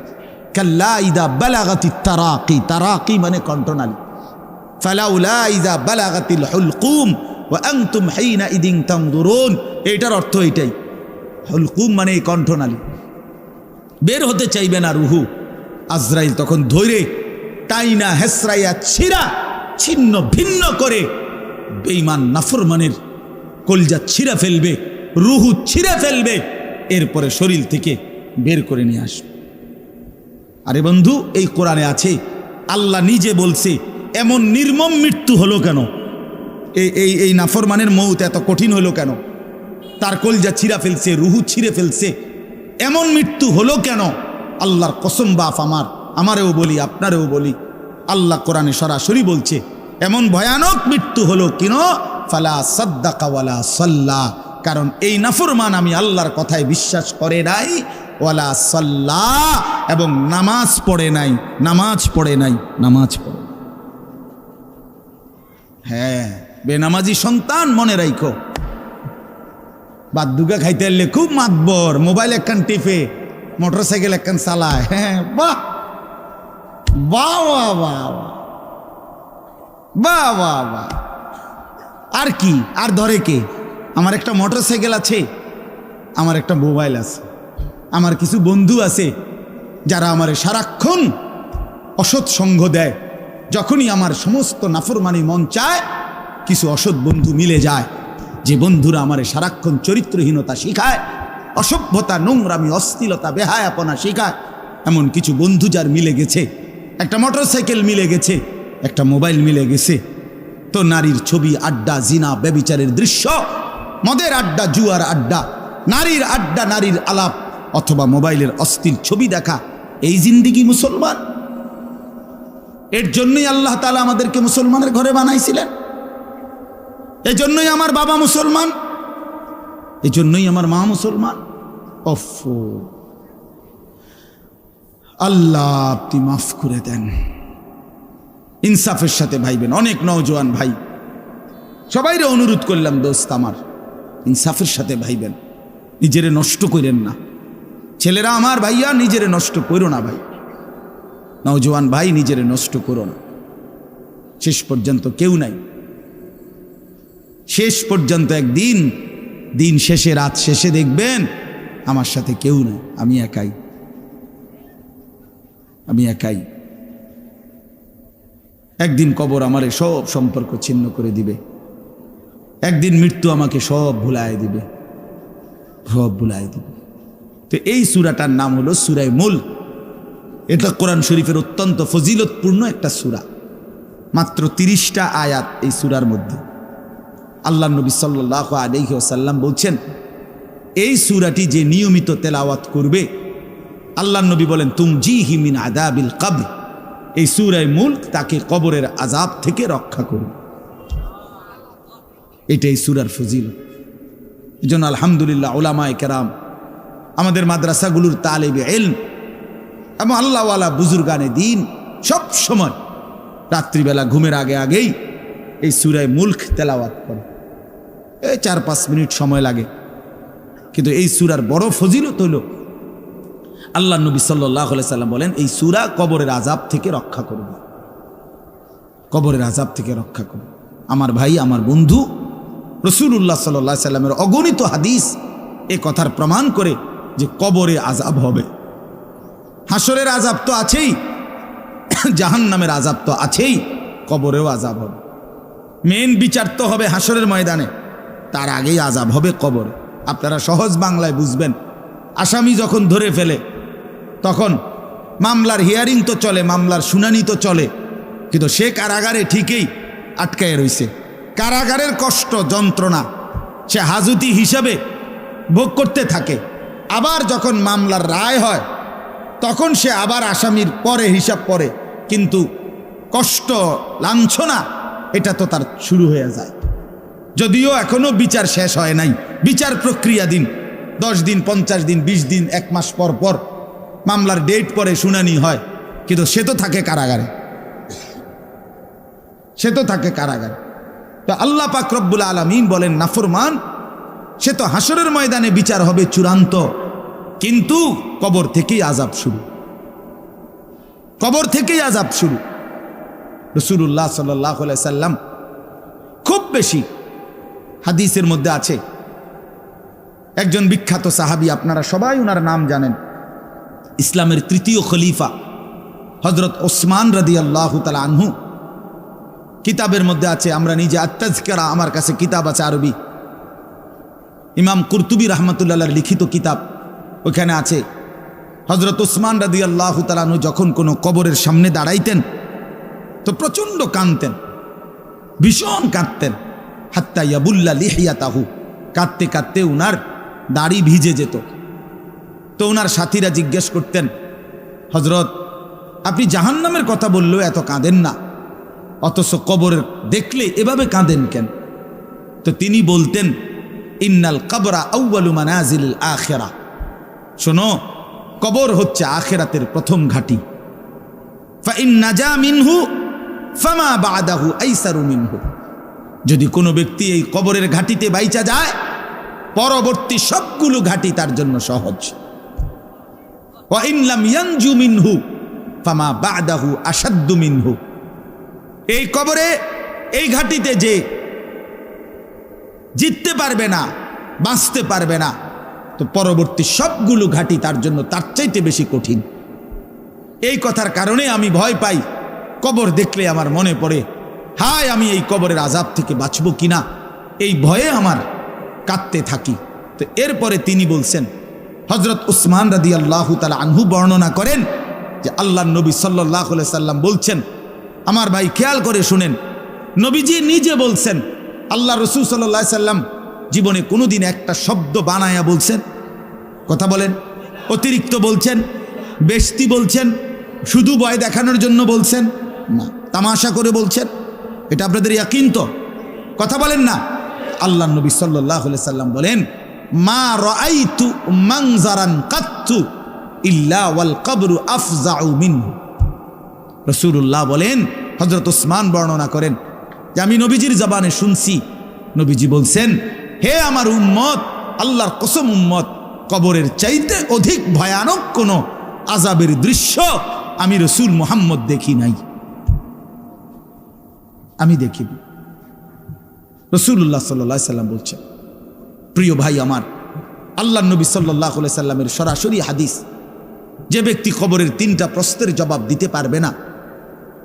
কাল্লা ইদা বালাগাতিত তারাকি, তারাকি মানে কণ্ঠনালী। ফালাউলা ইদা বালাগাতিল হুলকুম ওয়া আনতুম হিনা ইদিন তানজুরুন, এটার অর্থ এটাই। হুলকুম মানে এই কণ্ঠনালী, বের হতে চাইবে না রুহু। আজরাইল তখন ধৈরে টাইনা হেসরাইয়া ছিঁড়া ছিন্ন ভিন্ন করে বেঈমান নাফরমানের কলজা ছিঁড়া ফেলবে, রুহু ছিঁড়ে ফেলবে, এরপরে শরীর থেকে বের করে নিয়ে আসবে। আরে বন্ধু, এই কোরআনে আছে, আল্লাহ নিজে বলছে এমন নির্মম মৃত্যু হলো কেন, এই নাফরমানের মউত এত কঠিন হলো কেন, তার কলজা ছিঁড়া ফেলছে, রুহু ছিঁড়ে ফেলছে, এমন মৃত্যু হলো কেন? আল্লাহর কসম বাপ আমারেও বলি, আপনারেও বলি, আল্লাহ কোরআনে সরাসরি বলছে এমন ভয়ানক মৃত্যু হলো কেন? ফালা সাদ্দাকা ওয়ালা সাল্লা, কারণ এই নাফরমান আমি আল্লাহর কথায় বিশ্বাস করে নাই, ওয়ালা সাল্লা, এবং নামাজ পড়ে নাই, নামাজ পড়ে নাই, নামাজ পড়ে। হ্যাঁ, বেনামাজি সন্তান মনে রাখো, বাদ দুগা খাইতে এলে খুব মাতবর, মোবাইল একখান টিপে, মোটরসাইকেল একখান চালায়। হ্যাঁ, বাহ বাহ বাহ বাহ বাহ বাহ বাহ, আর কি, আর ধরে কে? আমার একটা মোটরসাইকেল আছে, আমার একটা মোবাইল আছে, আমার কিছু বন্ধু আছে যারা আমার সারাক্ষণ অসৎ সঙ্গ দেয়। যখনই আমার সমস্ত নাফরমানি মন চায়, কিছু অসৎ বন্ধু মিলে যায়, যে বন্ধুরা আমার সারাক্ষণ চরিত্রহীনতা শিখায়, অসভ্যতা, নোংরামি, অশ্লীলতা, বেহায়াপনা শিখায়। এমন কিছু বন্ধু যার মিলে গেছে, একটা মোটরসাইকেল মিলে গেছে, একটা মোবাইল মিলে গেছে, তো নারীর ছবি, আড্ডা, জিনা, ব্যভিচারের দৃশ্য, মদের আড্ডা, জুয়ার আড্ডা, নারীর আড্ডা, নারীর আলাপ, অথবা মোবাইলের অস্থির ছবি দেখা, এই জিন্দিগি মুসলমান? এর জন্যই আল্লাহ তাআলা আমাদেরকে মুসলমানের ঘরে বানাইছিলেন। এই জন্যই আমার বাবা মুসলমান, এই জন্যই আমার মা মুসলমান। ওফো, আল্লাহ আপনি মাফ করে দেন। ইনসাফের সাথে ভাইবেন। অনেক নওজোয়ান ভাই, সবাইরে অনুরোধ করলাম, দোস্ত আমার, ইনসাফের সাথে ভাইবেন, নিজেরে নষ্ট করেন না। ছেলেরা আমার, ভাইয়া, নিজেরে নষ্ট করো না ভাই, নওজোয়ান ভাই, নিজেরে নষ্ট করো না। শেষ পর্যন্ত কেউ নাই, শেষ পর্যন্ত একদিন, দিন শেষে, রাত শেষে দেখবেন আমার সাথে কেউ নাই, আমি একাই, আমি একাই। একদিন কবর আমারে সব সম্পর্ক ছিন্ন করে দিবে, একদিন মৃত্যু আমাকে সব ভুলায় দিবে, সব ভুলায় দিবে। তো এই সূরাটার নাম হলো সূরা মুলক। এটা কোরআন শরীফের অত্যন্ত ফজিলতপূর্ণ একটা সূরা, মাত্র 30টা আয়াত এই সূরার মধ্যে। আল্লাহ নবী সাল্লাল্লাহু আলাইহি ওয়াসাল্লাম বলছেন, এই সূরাটি যে নিয়মিত তেলাওয়াত করবে, আল্লাহ নবী বলেন, তুমজিহি মিন আযাবিল কবর, এই সূরা মুলক তাকে কবরের আযাব থেকে রক্ষা করবে। এটাই সূরার ফজিলত। এজন্য আলহামদুলিল্লাহ উলামায়ে কেরাম, আমাদের মাদ্রাসাগুলোর তালিবে ইলম এবং আল্লাহওয়ালা বুজুর্গানে দ্বীন সব সময় রাত্রিবেলা ঘুমের আগে আগেই এই সূরা মুলক তেলাওয়াত করে। এই 4-5 মিনিট সময় লাগে, কিন্তু এই সূরার বড় ফজিলত হলো, আল্লাহ নবী সাল্লাল্লাহু আলাইহি সাল্লাম বলেন, এই সূরা কবরের আযাব থেকে রক্ষা করবে, কবরের আযাব থেকে রক্ষা করবে। আমার ভাই, আমার বন্ধু, রাসূলুল্লাহ সাল্লাল্লাহু আলাইহি সাল্লামের অগণিত হাদিস এ কথার প্রমাণ করে যে কবরে আযাব হবে। হাসরের আযাব তো আছেই, জাহান্নামের আযাব তো আছেই, কবরেও আযাব হবে। মেন বিচার তো হবে হাসরের ময়দানে, তার আগেই আযাব হবে কবরে। আপনারা সহজ বাংলায় বুঝবেন, আসামি যখন ধরে ফেলে, তখন মামলার হিয়ারিং তো চলে, মামলার শুনানি তো চলে, কিন্তু সে কারাগারে ঠিকই আটকায় রইছে। কারাগারের কষ্ট যন্ত্রণা সে হাজতি হিসাবে ভোগ করতে থাকে। আবার যখন মামলার রায় হয় তখন সে আবার আসামির পরে হিসাব পড়ে, কিন্তু কষ্ট লাঞ্ছনা এটা তো তার শুরু হয়ে যায়। যদিও এখনো বিচার শেষ হয় নাই, বিচার প্রক্রিয়া দিন 10 দিন 50 দিন 20 দিন 1 মাস পর পর মামলার ডেট পরে শুনানি হয়, কিন্তু সে তো থাকে কারাগারে, সে তো থাকে কারাগারে। তো আল্লাহ পাক রব্বুল আলামিন বলেন নাফরমান সে তো হাসরের ময়দানে বিচার হবে চূড়ান্ত, কিন্তু কবর থেকেই আযাব শুরু, কবর থেকেই আযাব শুরু। রাসূলুল্লাহ সাল্লাল্লাহু আলাইহি সাল্লাম খুব বেশি হাদিসের মধ্যে আছে, একজন বিখ্যাত সাহাবী, আপনারা সবাই ওনার নাম জানেন, ইসলামের 3য় খলিফা হযরত ওসমান রাদিয়াল্লাহু তাআলা আনহু। কিতাবের মধ্যে আছে, আমরা নিজে আত-তাযকিরা, আমার কাছে কিতাব আছে আরবি, ইমাম কুরতুবী রাহমাতুল্লাহ লিখিত কিতাব, ওখানে আছে হযরত ওসমান রাদিয়াল্লাহু তাআলা আনহু যখন কোনো কবরের সামনে দাঁড়াইতেন তো প্রচণ্ড কাঁদতেন, ভীষণ কাঁদতেন, হাত্তা ইয়াবুল্লা লিহিয়াতাহু, কাঁদতে কাঁদতে উনার দাড়ি ভিজে যেত। তো উনার সাথীরা জিজ্ঞেস করতেন, হযরত আপনি জাহান্নামের কথা বললেও এত কাঁদেন না, অথচ কবর দেখলে এভাবে কাঁদেন কেন? তো তিনি বলতেন, ইন্নাল কবরা আউয়ালু মানাজিলিল আখিরা, শোনো কবর হচ্ছে আখিরাতের প্রথম ঘাঁটি। ফা ইন নাজা মিনহু ফামা বাদাহু আইসারু মিনহু, যদি কোনো ব্যক্তি এই কবরের ঘাঁটিতে বাইচা যায় পরবর্তী সবগুলো ঘাঁটি তার জন্য সহজ। ওয়া ইন লাম ইয়ানজু মিনহু ফামা বাদাহু আশাদ্দু মিনহু, এই কবরে এই ঘাঁটিতে যে জিততে পারবে না, বাঁচতে পারবে না, তো পরবর্তী সবগুলো ঘাঁটি তার জন্য তার চাইতে বেশি কঠিন। এই কথার কারণে আমি ভয় পাই, কবর দেখলে আমার মনে পড়ে, হায় আমি এই কবরের আযাব থেকে বাঁচব কিনা, এই ভয়ে আমার কাঁদতে থাকি। তো এরপরে তিনি বলছেন, হযরত উসমান রাদিয়াল্লাহু তাআলা আনহু বর্ণনা করেন যে আল্লাহর নবী সাল্লাল্লাহু আলাইহি সাল্লাম বলছেন, আমার ভাই খেয়াল করে শুনেন, নবীজি নিজে বলছেন, আল্লাহ রাসূল সাল্লাল্লাহু আলাইহি সাল্লাম জীবনে কোনোদিন একটা শব্দ বানায়া বলছেন? কথা বলেন। অতিরিক্ত বলছেন, বেশতি বলছেন, শুধু ভয় দেখানোর জন্য বলছেন না, তামাশা করে বলছেন? এটা আপনাদের ইয়াকিন তো? কথা বলেন না। আল্লাহ নবী সাল্লাল্লাহু আলাইহি সাল্লাম বলেন, মা রাআইতু মানজারান কাত্তু ইল্লা ওয়াল কবরু আফজাউ মিনহু। রাসূলুল্লাহ বলেন, হযরত ওসমান বর্ণনা করেন যে আমি নবীজির জবানে শুনছি, নবীজি বলছেন, হে আমার উম্মত, আল্লাহর কসম উম্মত, কবরের চাইতে অধিক ভয়ানক কোনো আযাবের দৃশ্য আমি রাসূল মুহাম্মদ দেখি নাই, আমি দেখিনি। রাসূলুল্লাহ সাল্লাল্লাহু আলাইহি সাল্লাম বলছেন, প্রিয় ভাই আমার, আল্লাহর নবী সাল্লাল্লাহু আলাইহি সাল্লামের সরাসরি হাদিস, যে ব্যক্তি কবরের 3টা প্রশ্নের জবাব দিতে পারবে না,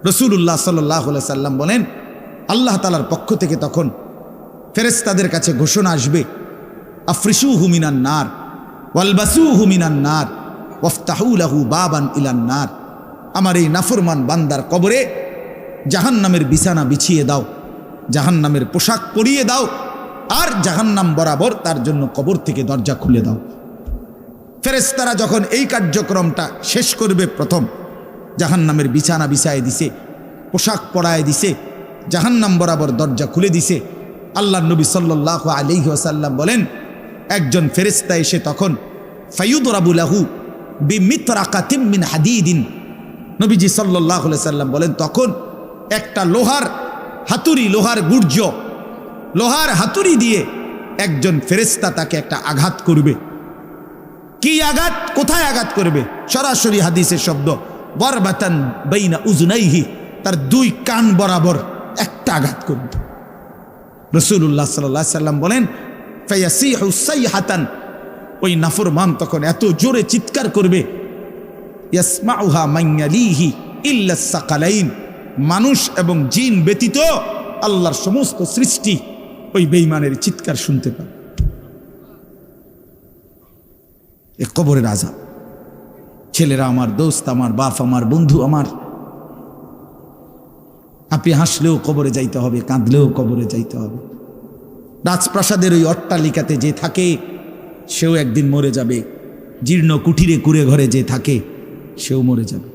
রাসূলুল্লাহ সাল্লাল্লাহু আলাইহি সাল্লাম বলেন আল্লাহ তাআলার পক্ষ থেকে তখন ফেরেশতাদের কাছে ঘোষণা আসবে, আফরিশুহু মিনান নার ওয়ালবাসুহু মিনান নার ওয়াফতাহু লাহু বাবান ইলান নার, আমার এই নাফরমান বান্দার কবরে জাহান্নামের বিছানা বিছিয়ে দাও, জাহান্নামের পোশাক পরিয়ে দাও, আর জাহান্নাম বরাবর তার জন্য কবর থেকে দরজা খুলে দাও। ফেরেশতারা যখন এই কার্যক্রমটা শেষ করবে, প্রথম জাহান্নামের বিছানা বিছায় দিছে, পোশাক পরায় দিছে, জাহান্নাম বরাবর দরজা খুলে দিছে, আল্লাহর নবী সাল্লাল্লাহু আলাইহি ওয়াসাল্লাম বলেন, একজন ফেরেশতা এসে তখন ফায়ুদরাবু লাহু বিমিতরাকাতিম মিন হাদিদিন, নবীজি সাল্লাল্লাহু আলাইহি ওয়াসাল্লাম বলেন, তখন একটা লোহার হাতুড়ি, লোহার গুর্জ, লোহার হাতুড়ি দিয়ে একজন ফেরেশতা তাকে একটা আঘাত করবে। কি আঘাত? কোথায় আঘাত করবে? সরাসরি হাদিসের শব্দ, বরবাতান বাইনা উজনাইহি, তার 2 কান বরাবর একটা আঘাত করবে। রাসূলুল্লাহ সাল্লাল্লাহু আলাইহি সাল্লাম বলেন, ফায়াসিহু সাইহাতান, ওই নাফরমান তখন এত জোরে চিৎকার করবে, ইয়াসমাউহা মান ইয়ালিহি ইল্লা সাকালাইন, মানুষ এবং জিন ব্যতীত আল্লাহর সমস্ত সৃষ্টি ওই বেঈমানের চিৎকার শুনতে পাবে। এ কবরের আযাব, ছেলেরা আমার, দোস্ত আমার, বাপ আমার, বন্ধু আমার। আপনি হাসলেও কবরে যাইতে হবে, কাঁদলেও কবরে যাইতে হবে। রাজপ্রাসাদের ওই অট্টালিকাতে যে থাকে সেও একদিন মরে যাবে, জীর্ণ কুঠিরে কুড়ে ঘরে যে থাকে সেও মরে যাবে।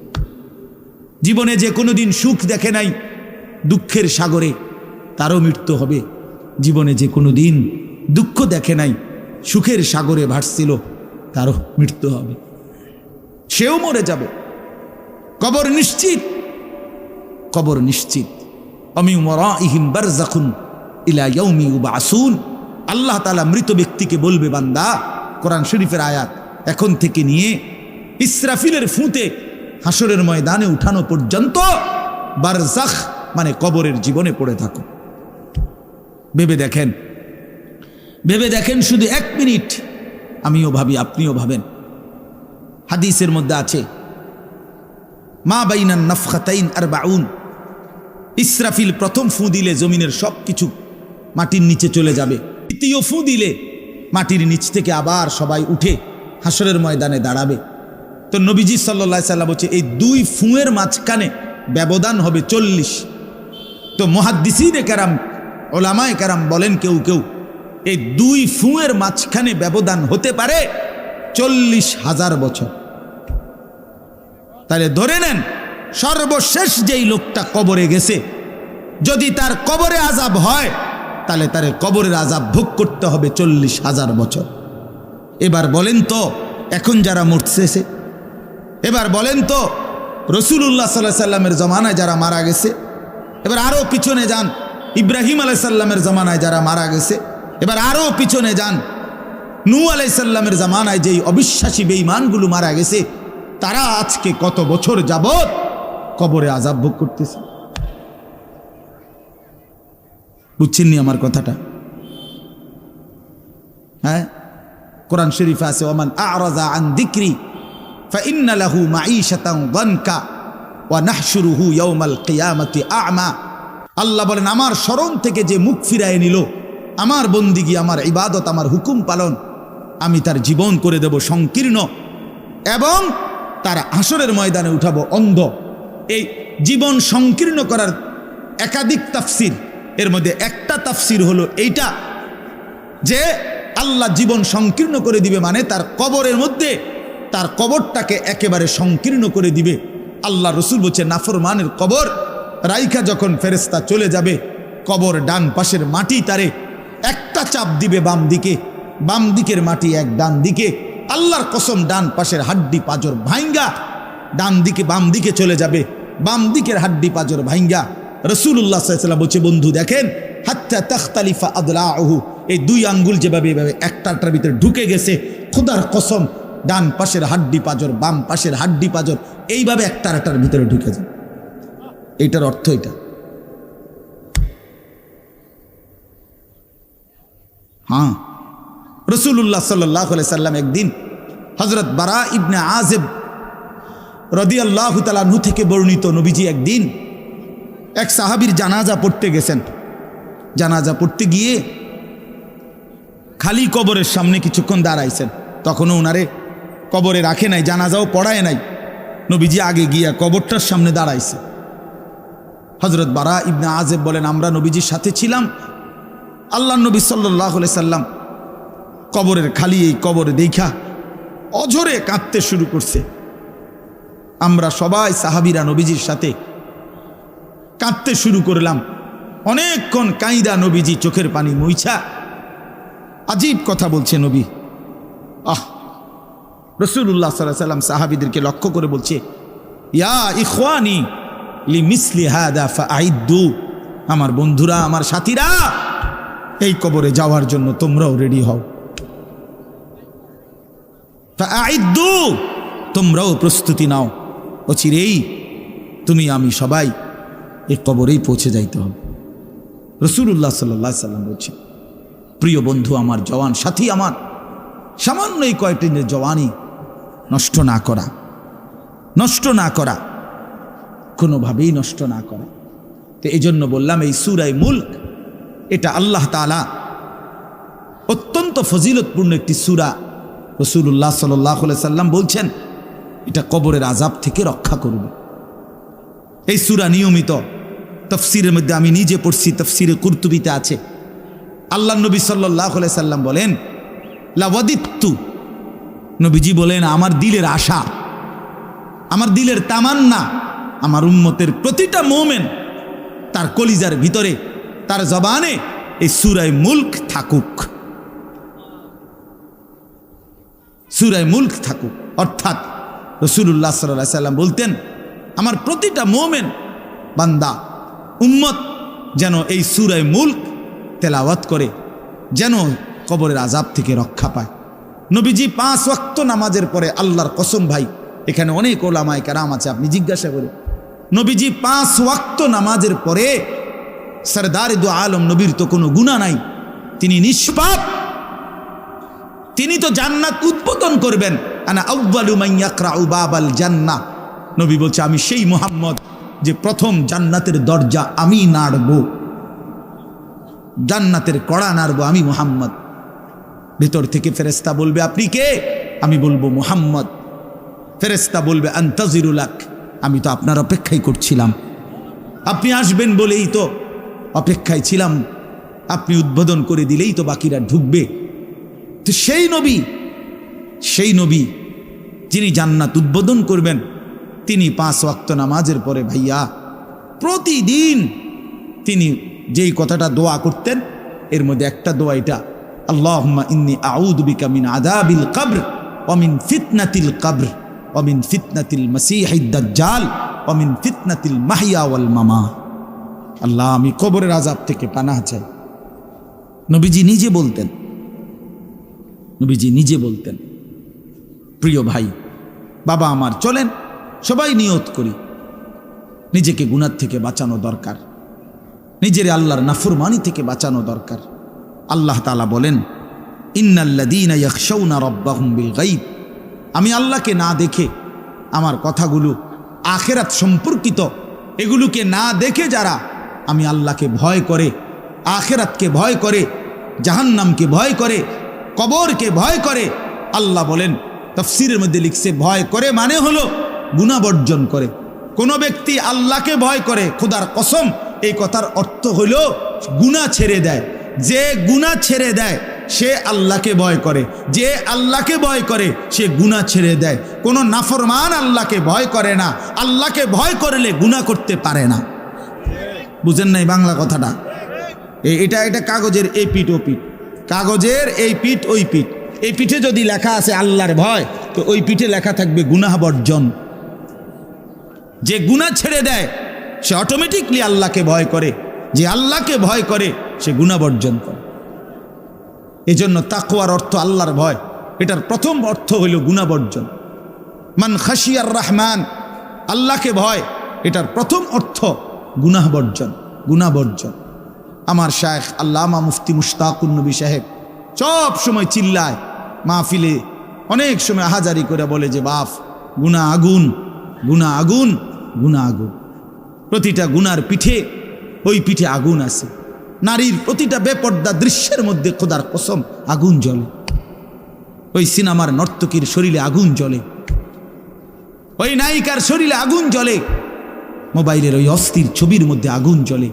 জীবনে যে কোনোদিন সুখ দেখে নাই, দুঃখের সাগরে তারও মৃত্যু হবে। জীবনে যে কোনোদিন দুঃখ দেখে নাই, সুখের সাগরে ভাসছিল, তারও মৃত্যু হবে, সেও মরে যাবে। কবর নিশ্চিত, কবর নিশ্চিত। আমিন ওয়ারাইহিম বারযাখুন ইলা ইয়াউমি ইউবআসুন। আল্লাহ তাআলা মৃত ব্যক্তিকে বলবে, বান্দা, কোরআন শরীফের আয়াত, এখন থেকে নিয়ে ইসরাফিলের ফুঁতে হাসরের ময়দানে উঠানো পর্যন্ত বারজাখ মানে কবরের জীবনে পড়ে থাকো। ভেবে দেখেন, ভেবে দেখেন, শুধু 1 মিনিট। আমিও ভাবি, আপনিও ভাবেন। হাদিসের মধ্যে আছে, মা বাইনান নাফখাতাইন 40। ইসরাফিল প্রথম ফু দিলে জমিনের সব কিছু মাটির নিচে চলে যাবে। দ্বিতীয় ফু দিলে মাটির নিচ থেকে আবার সবাই উঠে হাসরের ময়দানে দাঁড়াবে। তো নবীজি সাল্লাল্লাহু আলাইহি সাল্লাম বলছে, এই 2 ফুঁয়ের মাঝখানে ব্যবধান হবে 40। তো মুহাদ্দিসিনে কেরাম, ওলামায়ে কেরাম বলেন, কেউ কেউ এই 2 ফুঁয়ের মাঝখানে ব্যবধান হতে পারে 40,000 বছর। তাহলে ধরে নেন, সর্বশেষ যেই লোকটা কবরে গেছে, যদি তার কবরে আযাব হয়, তাহলে তার কবরের আযাব ভোগ করতে হবে 40,000 বছর। এবার বলেন তো, এখন যারা মরতেছে, এবার বলেন তো রাসূলুল্লাহ সাল্লাল্লাহু আলাইহি সাল্লামের জমানায় যারা মারা গেছে, এবার আরো পিছনে যান, ইব্রাহিম আলাইহিস সালামের জমানায় যারা মারা গেছে, এবার আরো পিছনে যান, নূহ আলাইহিস সালামের জমানায় যেই অবিশ্বাসী বেঈমানগুলো মারা গেছে, তারা আজকে কত বছর যাবত কবরে আযাব ভোগ করতেছে। বুঝছেননি আমার কথাটা? হ্যাঁ, কোরআন শরীফে আছে, ওমান আ'রাযা আন যিকরি ফাইন্না লাহু মাঈশাতান যানকা ওয়া নাহশুরুহু ইয়াওমাল কিয়ামাতি আ'মা। আল্লাহ বলেন, আমার স্মরণ থেকে যে মুখ ফিরায় নিল, আমার বন্দিগি, আমার ইবাদত, আমার হুকুম পালন, আমি তার জীবন করে দেব সংকীর্ণ, এবং তার হাসরের ময়দানে উঠাবো অন্ধ। এই জীবন সংকীর্ণ করার একাধিক তাফসির, এর মধ্যে একটা তাফসির হলো এইটা, যে আল্লাহ জীবন সংকীর্ণ করে দিবে মানে তার কবরের মধ্যে, তার কবরটাকে একেবারে সংকীর্ণ করে দিবে। আল্লাহ রসুল বলছে, নাফরমানের কবর রাইখা যখন ফেরেশতা চলে যাবে, কবর ডান পাশের মাটি তারে একটা চাপ দিবে বাম দিকে, বাম দিকের মাটি এক ডান দিকে। আল্লাহর কসম, ডান পাশের হাড্ডি পাজর ভাইঙ্গা ডান দিকে বাম দিকে চলে যাবে, বাম দিকের হাড্ডি পাজর ভাইঙ্গা। রাসূলুল্লাহ সাল্লাল্লাহু আলাইহি ওয়াসাল্লাম বলছে, বন্ধু দেখেন, হাত্তা তাখতালিফা আদলাউহু, এই 2 আঙ্গুল যেভাবে এভাবে একটাটার ভিতরে ঢুকে গেছে, খোদার কসম, ডান পাশের হাড্ডি পাজর, বাম পাশের হাড্ডি পাজর এইভাবে একটার ভিতরে ঢুকে যায়। এইটার অর্থ এটা। হ্যাঁ, রাসূলুল্লাহ সাল্লাল্লাহু আলাইহি সাল্লাম একদিন হযরত বারা ইবনে আযিব রাদিয়াল্লাহু তাআলা আনহু থেকে বর্ণিত, নবীজি একদিন এক সাহাবীর জানাজা পড়তে গেছেন। জানাজা পড়তে গিয়ে খালি কবরের সামনে কিছুক্ষণ দাঁড়াইছেন। তখনও ওনারে কবরে রাখে নাই, জানাজাও পড়ায় নাই। নবীজি আগে গিয়া কবরটার সামনে দাঁড়াইছে। হযরত বারা ইবনে আযিব বলেন, আমরা নবীজির সাথে ছিলাম। আল্লাহর নবী সাল্লাল্লাহু আলাইহি সাল্লাম কবরের খালি এই কবরে দেখা অঝরে কাঁদতে শুরু করছে। আমরা সবাই সাহাবীরা নবীজির সাথে কাঁদতে শুরু করলাম। অনেকক্ষণ কাইদা নবীজি চোখের পানি মুইছা আজীব কথা বলছে নবী। রাসূলুল্লাহ সাল্লাল্লাহু আলাইহি সাল্লাম সাহাবীদেরকে লক্ষ্য করে বলছে, ইয়া ইখওয়ানি লিমিসলি হাদা ফাআইদ্দু, আমার বন্ধুরা, আমার সাথীরা, এই কবরে যাওয়ার জন্য তোমরাও রেডি হও। ফাআইদ্দু, তোমরাও প্রস্তুতি নাও, অচিরেই তুমি আমি সবাই এই কবরেই পৌঁছে যাইতে হবে। রাসূলুল্লাহ সাল্লাল্লাহু আলাইহি সাল্লাম বলছে, প্রিয় বন্ধু আমার, জওয়ান সাথী আমার, সামান্য এই কয়েকদিনের জওয়ানি নষ্ট না করা, নষ্ট না করা, কোনোভাবেই নষ্ট না করা। তো এই জন্য বললাম, এই সূরা মুলক, এটা আল্লাহ তাআলা অত্যন্ত ফজিলতপূর্ণ একটি সূরা। রাসূলুল্লাহ সাল্লাল্লাহু আলাইহি সাল্লাম বলছেন, এটা কবরের আযাব থেকে রক্ষা করবে। এই সূরা নিয়মিত তাফসীরের মধ্যে আমি নিজে পড়ছি, তাফসীরে কুরতুবিতে আছে। আল্লাহ নবী সাল্লাল্লাহু আলাইহি সাল্লাম বলেন, লাওয়াদিত্তু, নবীজি বলেন আমার দিলের আশা, আমার দিলের তামান্না, আমার উম্মতের প্রতিটা মুমিন তার কলিজার ভিতরে, তার জবানে এই সূরা মুলক থাকুক, সূরা মুলক থাকুক। অর্থাৎ রাসূলুল্লাহ সাল্লাল্লাহু আলাইহি সাল্লাম বলতেন আমার প্রতিটা মুমিন বান্দা উম্মত যেন এই সূরা মুলক তেলাওয়াত করে, যেন কবরের আযাব থেকে রক্ষা পায়। নবীজি 5 ওয়াক্ত নামাজের পরে, আল্লাহর কসম ভাই, এখানে অনেক ওলামায়ে কেরাম আছে, আপনি জিজ্ঞাসা করেন, নবীজি 5 ওয়াক্ত নামাজের পরে, সরদার দু আলম নবীর তো কোনো গুনাহ নাই, তিনি নিষ্পাপ, তিনি তো জান্নাত উদ্বোধন করবেন। আনা আউয়ালু মান ইয়াকরাউ বাবাল জান্নাহ, নবী বলছে আমি সেই মুহাম্মদ যে প্রথম জান্নাতের দরজা আমি নাড়ব, জান্নাতের কড়া নাড়ব আমি মুহাম্মদ। ভিতর থেকে ফেরেশতা বলবে আপনি কে? আমি বলবো মুহাম্মদ। ফেরেশতা বলবে আনতাজিরু লাক, আমি তো আপনার অপেক্ষাই করছিলাম, আপনি আসবেন বলেই তো অপেক্ষায় ছিলাম, আপনি উদ্বোধন করে দিলেই তো বাকিরা ঢুকবে। তো সেই নবী যিনি জান্নাত উদ্বোধন করবেন, তিনি 5 ওয়াক্ত নামাজের পরে ভাইয়া প্রতিদিন তিনি যেই কথাটা দোয়া করতেন, এর মধ্যে একটা দোয়া এটা, আল্লাহুম্মা ইন্নী আউযু বিকা মিন আযাবিল কবর ওয়া মিন ফিতনাতিল কবর ওয়া মিন ফিতনাতিল মাসীহিদ দাজ্জাল ওয়া মিন ফিতনাতিল মাহইয়া ওয়াল মামাত। আল্লাহ আমি কবরের আযাব থেকে পানাহ চাই। নবীজি নিজে বলতেন। প্রিয় ভাই, বাবা আমার, চলেন সবাই নিয়ত করি, নিজেকে গুনাহ থেকে বাঁচানো দরকার, নিজের আল্লাহর নাফরমানি থেকে বাঁচানো দরকার। আল্লাহ তাআলা বলেন, ইন্নাল্লাযীনা ইয়াখশাউনা রাব্বাহুম বিল গায়ব, আমি আল্লাহকে না দেখে, আমার কথাগুলো আখিরাত সম্পর্কিত, এগুলোকে না দেখে যারা আমি আল্লাহকে ভয় করে, আখিরাতকে ভয় করে, জাহান্নামকে ভয় করে, কবরকে ভয় করে, আল্লাহ বলেন, তাফসীরের মধ্যে লিখছে ভয় করে মানে হলো গুনাহ বর্জন করে। কোন ব্যক্তি আল্লাহকে ভয় করে, খোদার কসম এই কথার অর্থ হলো গুনাহ ছেড়ে দেয়। যে গুনাহ ছেড়ে দেয় সে আল্লাহকে ভয় করে, যে আল্লাহকে ভয় করে সে গুনাহ ছেড়ে দেয়। কোন নাফরমান আল্লাহকে ভয় করে না, আল্লাহকে ভয় করলে গুনাহ করতে পারে না। বুঝেন নাই বাংলা কথাটা? এটা কাগজের এই পিঠ ও পিঠ, কাগজের এই পিঠ ওই পিঠ। এই পিঠে যদি লেখা আছে আল্লাহর ভয়, তো ওই পিঠে লেখা থাকবে গুনাহ বর্জন। যে গুনাহ ছেড়ে দেয় সে অটোমেটিকলি আল্লাহকে ভয় করে, যে আল্লাহকে ভয় করে সে গুনাহ বর্জন করে। এজন্য তাকওয়ার অর্থ আল্লাহর ভয়, এটার প্রথম অর্থ হইল গুনাহ বর্জন। মান খাশিয়ার রহমান, আল্লাহকে ভয়, এটার প্রথম অর্থ গুনাহ বর্জন, গুনাহ বর্জন। আমার শায়েখ আল্লামা মুফতি মুশতাকুন নবী সাহেব সব সময় চিল্লায় মাহফিলে, অনেক সময় আহাজারি করে বলে যে বাপ, গুনাহ আগুন, গুনাহ আগুন, গুনাহ আগুন। প্রতিটা গুনার পিঠে, ওই পিঠে আগুন আছে। নারীর প্রতিটা বেপর্দা দৃশ্যের মধ্যে খোদার কসম আগুন জ্বলে। ওই সিনেমার নর্তকীর শরীরে আগুন জ্বলে, ওই নায়িকার শরীরে আগুন জ্বলে, মোবাইলের ওই অস্থির ছবির মধ্যে আগুন জ্বলে,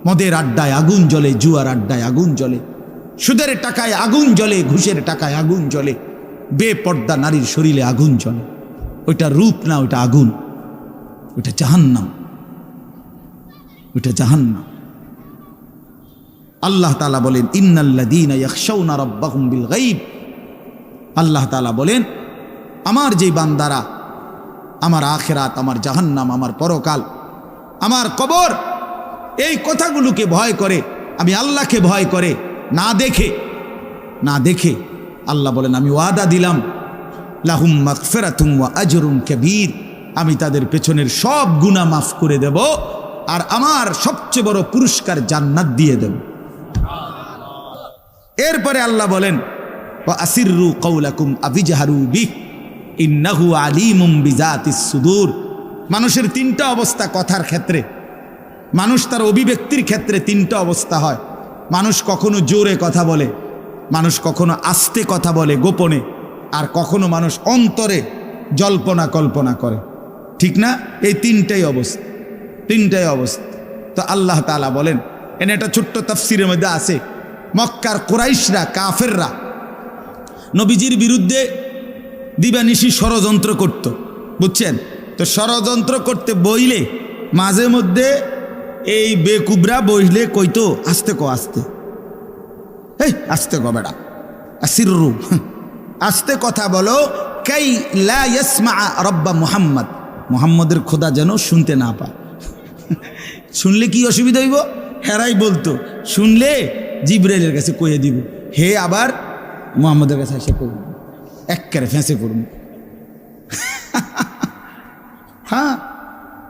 মদের আড্ডায় আগুন জ্বলে, জুয়ার আড্ডায় আগুন জ্বলে, সুদের টাকায় আগুন জ্বলে, ঘুষের টাকায় আগুন জ্বলে, বেপর্দা নারীর শরীরে আগুন জ্বলে। ওইটা রূপ না, ওইটা আগুন, ওইটা জাহান্নাম, ওইটা জাহান্নাম। আল্লাহ তাআলা বলেন, ইন্নাল্লাযীনা ইয়াখশাউনা রাব্বাহুম বিল গায়ব, আল্লাহ তাআলা বলেন আমার যে বান্দারা আমার আখিরাত, আমার জাহান্নাম, আমার পরকাল, আমার কবর, এই কথাগুলোকে ভয় করে, আমি আল্লাহকে ভয় করে, না দেখে আল্লাহ বলেন আমি ওয়াদা দিলাম, লাহুম মাগফিরাতুম ওয়া আজরুন কাবীর, আমি তাদের পেছনের সব গুনাহ মাফ করে দেব, আর আমার সবচেয়ে বড় পুরস্কার জান্নাত দিয়ে দেব। এরপরে আল্লাহ বলেন, ওয়া আসিররু কাওলাকুম আবিজহারু বিহি ইন্নাহু আলিমুম বিজাতিস সুদূর। মানুষের 3টা অবস্থা কথার ক্ষেত্রে, মানুষ তার অভিব্যক্তির ক্ষেত্রে 3টা অবস্থা হয়। মানুষ কখনো জোরে কথা বলে, মানুষ কখনো আস্তে কথা বলে গোপনে, আর কখনো মানুষ অন্তরে জল্পনা কল্পনা করে, ঠিক না? এই তিনটাই অবস্থা। তো আল্লাহ তাআলা বলেন, এনে একটা ছোট্ট তাফসিরের মধ্যে আছে, মক্কার কুরাইশরা কাফেররা নবীজির বিরুদ্ধে দিবানিশি ষড়যন্ত্র করত, বুঝছেন? তো ষড়যন্ত্র করতে বইলে মাঝে মধ্যে এই বেকুবরা বইলে কইতো আস্তে আস্তে বেড়া আসিররু, আস্তে কথা বলো, কাই লা ইয়াসমা রব্বা মুহাম্মদের খোদা যেন শুনতে না পায়। শুনলে কি অসুবিধা হইব? হেরাই বলতো শুনলে জিবরাইলের কাছে কইয়ে দিব, হে আবার মুহাম্মদের কাছে এসে করব, এক্কারে ফেঁসে করব। হ্যাঁ,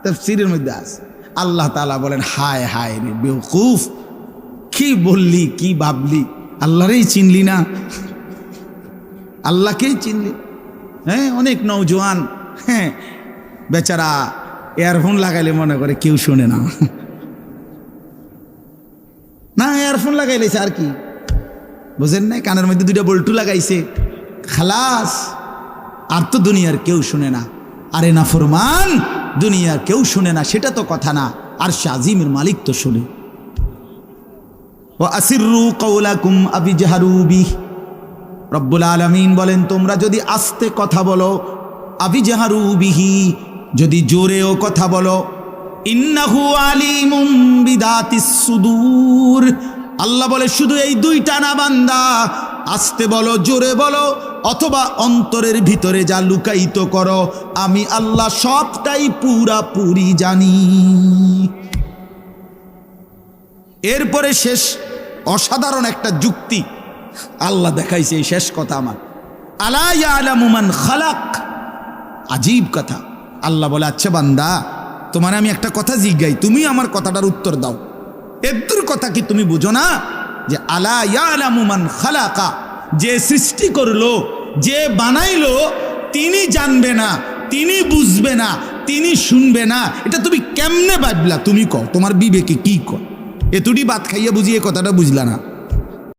তাফসীরের মধ্যে আছে। আল্লাহ তাআলা বলেন, হায় হায় রে বেওকুফ, কি বললি, কি ভাবলি, আল্লাহরেই চিনলি না, আল্লাহকেই চিনলি। হ্যাঁ, অনেক নওজোয়ান বেচারা ইয়ারফোন লাগাইলে মনে করে কেউ শোনে না, ইয়ারফোন লাগাইলেছে আর কি, বুঝেন না? কানের মধ্যে দুইটা বল্টু লাগাইছে, খালাস, আর তো দুনিয়ার কেউ শুনে না। আরে না ফরমান, দুনিয়ার কেউ শুনে না সেটা তো কথা না, আর শাজিমের মালিক তো শুনে। ওয়া আসিররু কাওলাকুম আবিজহারু বিহি, রব্বুল আলামিন বলেন, তোমরা যদি আস্তে কথা বলো, আবিজহারু বিহি, যদি জোরেও কথা বলো, ইন্নাহু আলিমুম বিদাতিস সুদূর, আল্লাহ বলে শুধু এই দুইটা না বান্দা, আস্তে বলো, জোরে বলো, অথবা অন্তরের ভিতরে যা লুকায়িত করো, আমি আল্লাহ সবটাই পুরাপুরি জানি। এরপরে শেষ অসাধারণ একটা যুক্তি আল্লাহ দেখাইছে, এই শেষ কথা আমার, আলা ইয়ালামু মান খালাক, আজীব কথা। আল্লাহ বলে, আচ্ছা বান্দা, তোমার আমি একটা কথা জিজ্ঞাই, তুমি আমার কথাটার উত্তর দাও। এর কথা কি তুমি বুঝো না যে আলা ইয়ালামু মান খালাকা, যে সৃষ্টি করলো, যে বানাইলো, তিনি জানবে না, তিনি বুঝবে না, তিনি শুনবে না, এটা তুমি কেমনে ভাবলা? তুমি কও, তোমার বিবেকে কি কও? এতুটি ভাত খাইয়া বুঝিয়ে কথাটা বুঝলা না?